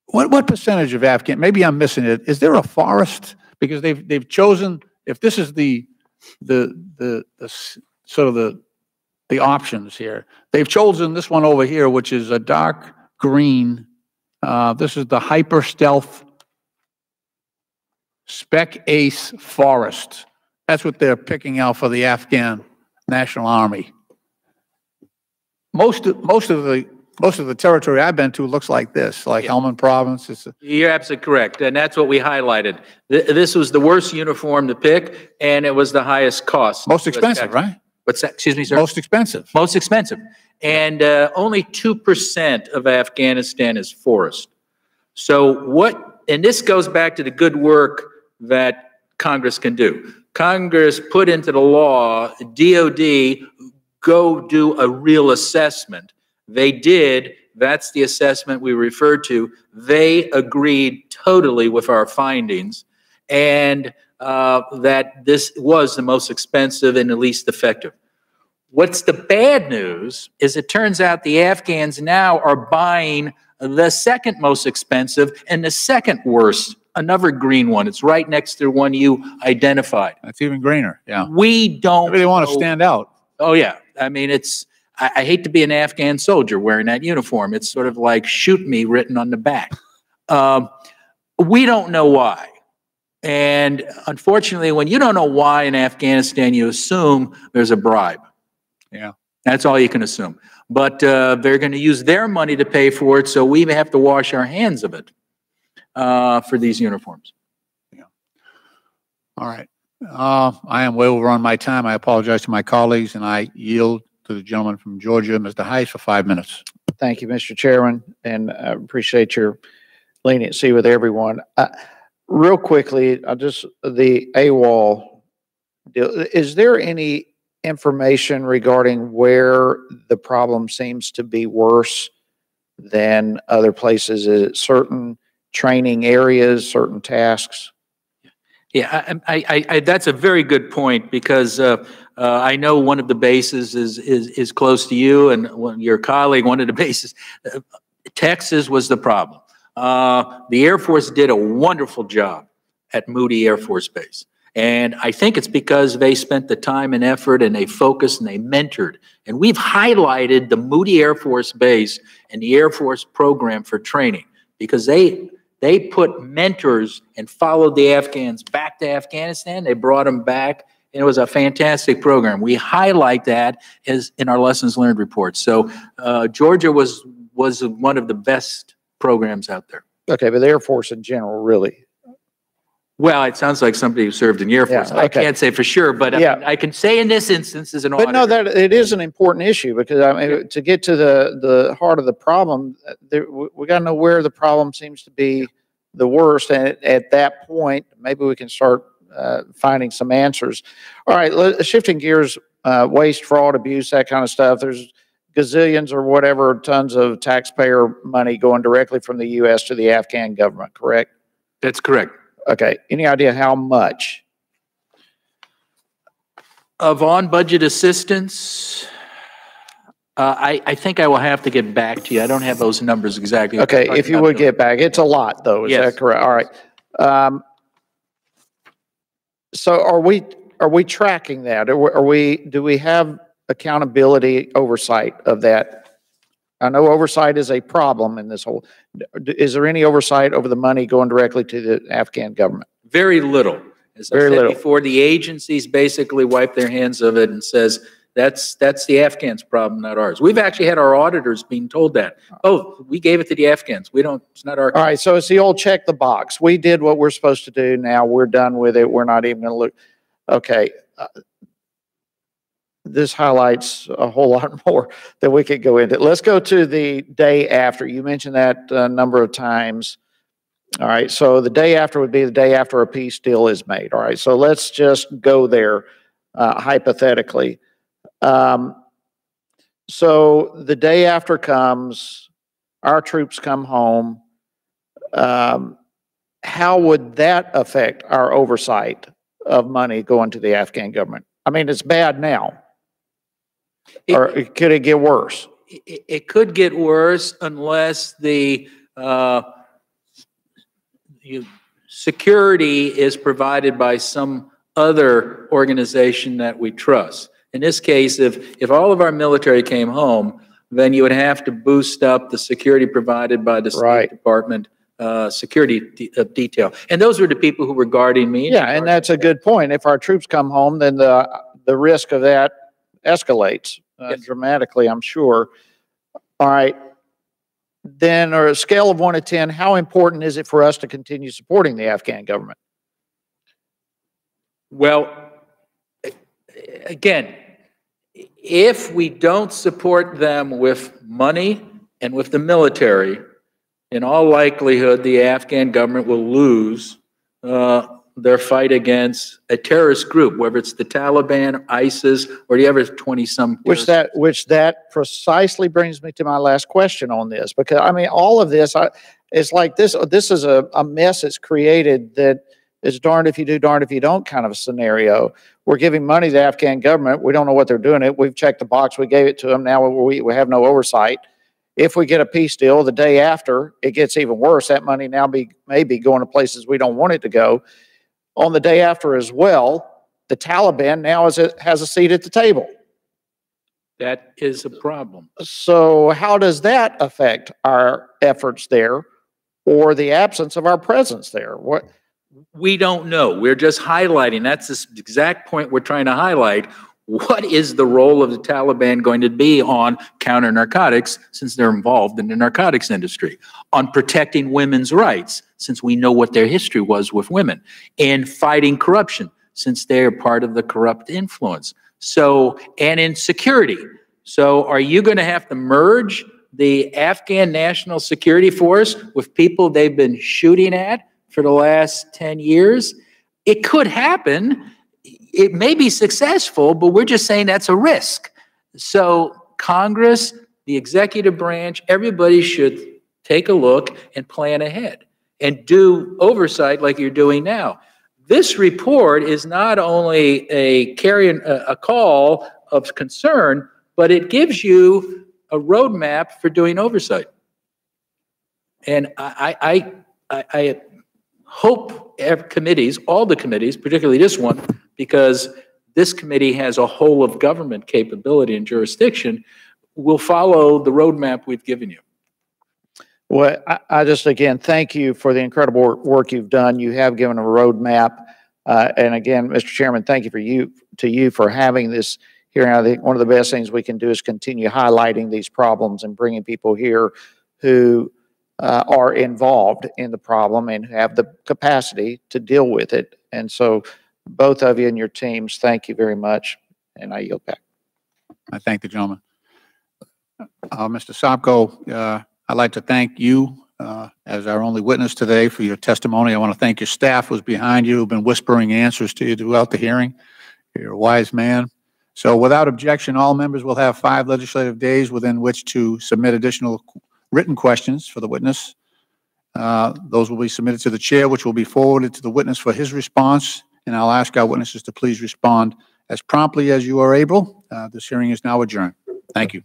what percentage of Afghan? Maybe I'm missing it. Is there a forest? Because they've chosen. If this is the sort of the options here, they've chosen this one over here, which is a dark green. This is the Hyper Stealth Spec Ace Forest. That's what they're picking out for the Afghan National Army. Most of the territory I've been to looks like this, like Helmand Province. You're absolutely correct, and that's what we highlighted. This was the worst uniform to pick, and it was the highest cost. Most expensive, right? What's that? Excuse me, sir? Most expensive. Most expensive. And only 2% of Afghanistan is forest. So and this goes back to the good work that Congress can do. Congress put into the law, DOD, go do a real assessment. They did. That's the assessment we referred to. They agreed totally with our findings and that this was the most expensive and the least effective. What's the bad news is it turns out the Afghans now are buying the second most expensive and the second worst, another green one. It's right next to the one you identified. That's even greener, yeah. We don't Maybe they want to stand out. Oh, yeah. I mean, I hate to be an Afghan soldier wearing that uniform. It's sort of like shoot me written on the back. We don't know why. And unfortunately, when you don't know why in Afghanistan, you assume there's a bribe. Yeah. That's all you can assume. But they're going to use their money to pay for it, so we have to wash our hands of it for these uniforms. Yeah. All right. I am way over on my time. I apologize to my colleagues, and I yield to the gentleman from Georgia, Mr. Heiss, for 5 minutes. Thank you, Mr. Chairman, and I appreciate your leniency with everyone. Real quickly, the AWOL deal, is there any information regarding where the problem seems to be worse than other places? Is it certain training areas, certain tasks? Yeah, that's a very good point, because I know one of the bases is close to you, and your colleague, one of the bases, Texas was the problem. The Air Force did a wonderful job at Moody Air Force Base. And I think it's because they spent the time and effort, and they focused and they mentored. And we've highlighted the Moody Air Force Base and the Air Force program for training, because they put mentors and followed the Afghans back to Afghanistan. They brought them back, and it was a fantastic program. We highlight that as in our lessons learned report. So Georgia was one of the best programs out there. Okay, but the Air Force in general, really? Well, it sounds like somebody who served in the Air Force. Yeah, okay. I can't say for sure, but I can say in this instance as an auditor. But no, that it is an important issue, because I mean, to get to the heart of the problem, we got to know where the problem seems to be the worst, and at that point, maybe we can start finding some answers. All right, shifting gears, waste, fraud, abuse, that kind of stuff. There's gazillions or whatever tons of taxpayer money going directly from the U.S. to the Afghan government, correct? That's correct. Okay. Any idea how much? Of on-budget assistance, I think I will have to get back to you. I don't have those numbers exactly. Okay, if you would get back. It's a lot, though. Is that correct? All right. So are we tracking that? Do we have accountability, oversight of that? I know oversight is a problem in this whole. Is there any oversight over the money going directly to the Afghan government? Very little. As I said before, the agencies basically wipe their hands of it and says, that's the Afghans' problem, not ours. We've actually had our auditors being told that. Oh, we gave it to the Afghans. It's not our. All right, so it's the old check the box. We did what we're supposed to do. Now we're done with it. We're not even going to look. Okay. This highlights a whole lot more that we could go into. Let's go to the day after. You mentioned that a number of times. All right, so the day after would be the day after a peace deal is made. All right, so let's just go there hypothetically. So the day after comes, our troops come home. How would that affect our oversight of money going to the Afghan government? I mean, it's bad now. Or could it get worse? It could get worse unless the security is provided by some other organization that we trust. In this case, if all of our military came home, then you would have to boost up the security provided by the State Department security detail. And those were the people who were guarding me. Yeah, and that's a good point. If our troops come home, then the risk of that escalates dramatically, I'm sure. All right. Then, on a scale of 1 to 10, how important is it for us to continue supporting the Afghan government? Well, again, if we don't support them with money and with the military, in all likelihood, the Afghan government will lose their fight against a terrorist group, whether it's the Taliban, ISIS, or the other 20-some. Which that precisely brings me to my last question on this, because I mean, all of this, it's like this is a mess that's created that is darned if you do, darned if you don't kind of a scenario. We're giving money to the Afghan government. We don't know what they're doing. We've checked the box. We gave it to them. Now we have no oversight. If we get a peace deal the day after, it gets even worse. That money now may be going to places we don't want it to go. On the day after as well, the Taliban now has a seat at the table. That is a problem. So how does that affect our efforts there, or the absence of our presence there? What? We don't know. We're just highlighting. That's the exact point we're trying to highlight. What is the role of the Taliban going to be on counter-narcotics, since they're involved in the narcotics industry, on protecting women's rights, since we know what their history was with women, and fighting corruption, since they're part of the corrupt influence. So, and in security. So are you going to have to merge the Afghan National Security Force with people they've been shooting at for the last 10 years? It could happen. it may be successful, but we're just saying that's a risk. So Congress, the executive branch, everybody should take a look and plan ahead and do oversight like you're doing now. This report is not only a call of concern, but it gives you a roadmap for doing oversight. And I hope committees, all the committees, particularly this one, because this committee has a whole of government capability and jurisdiction, will follow the roadmap we've given you. Well, I just, again, thank you for the incredible work you've done. You have given a roadmap. And again, Mr. Chairman, thank you for having this hearing. I think one of the best things we can do is continue highlighting these problems and bringing people here who are involved in the problem and have the capacity to deal with it. And so both of you and your teams, thank you very much. And I yield back. I thank the gentleman. Mr. Sopko, I'd like to thank you as our only witness today for your testimony. I want to thank your staff who's behind you, who've been whispering answers to you throughout the hearing. You're a wise man. So without objection, all members will have 5 legislative days within which to submit additional written questions for the witness. Those will be submitted to the chair, which will be forwarded to the witness for his response. And I'll ask our witnesses to please respond as promptly as you are able. This hearing is now adjourned. Thank you.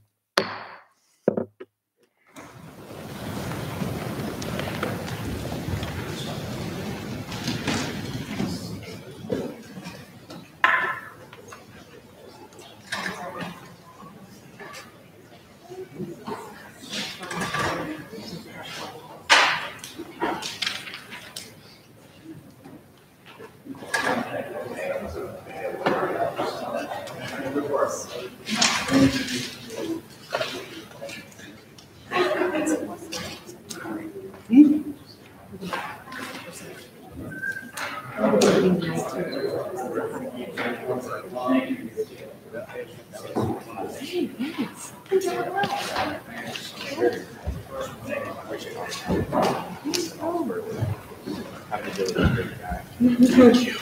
Thank you.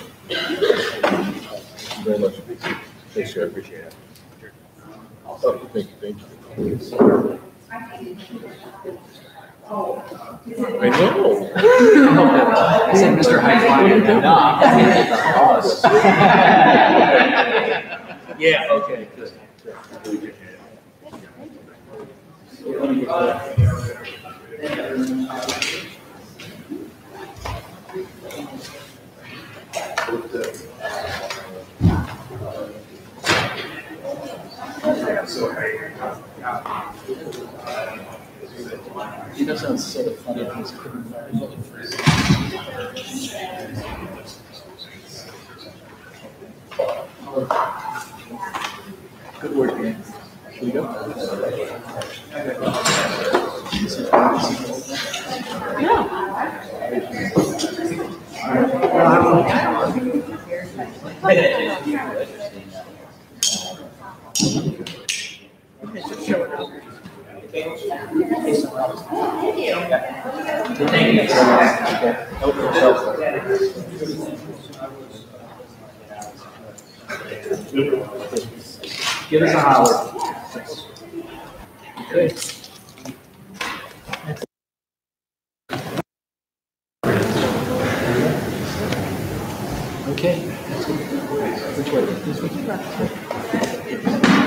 Very much. Thanks, sir. I appreciate it. Oh, thank you. I know. I said Mr. High. Yeah, okay, good. You know, sounds sort of funny. Good work, man. Here we go. Give us a holler. Okay. Okay. Which way? This way?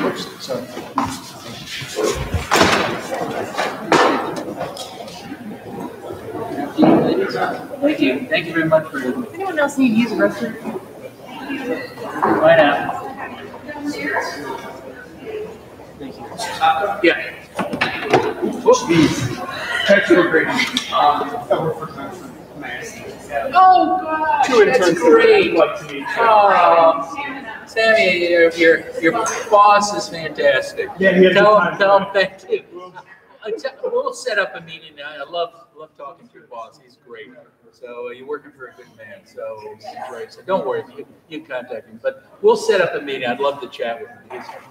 Whoops, sorry. Thank you. Thank you very much for your... Anyone else need to use a restroom? Right now. Thank you. Yeah. Textual grading. Oh, gosh, that's great. Sammy, your boss is fantastic. Yeah, tell him thank you. We'll set up a meeting. I love talking to your boss. He's great. So you're working for a good man. So he's great. So don't worry, you can contact him. But we'll set up a meeting. I'd love to chat with him.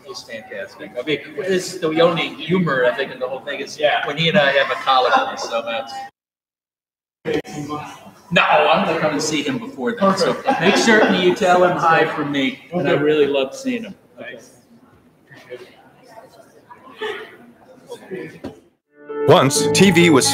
He's fantastic. I mean, it's the only humor I think in the whole thing is when he and I have a colloquy. So that's. No, I'm going to come and see him before then. So make certain you tell him hi from me. And I really love seeing him. Once, TV was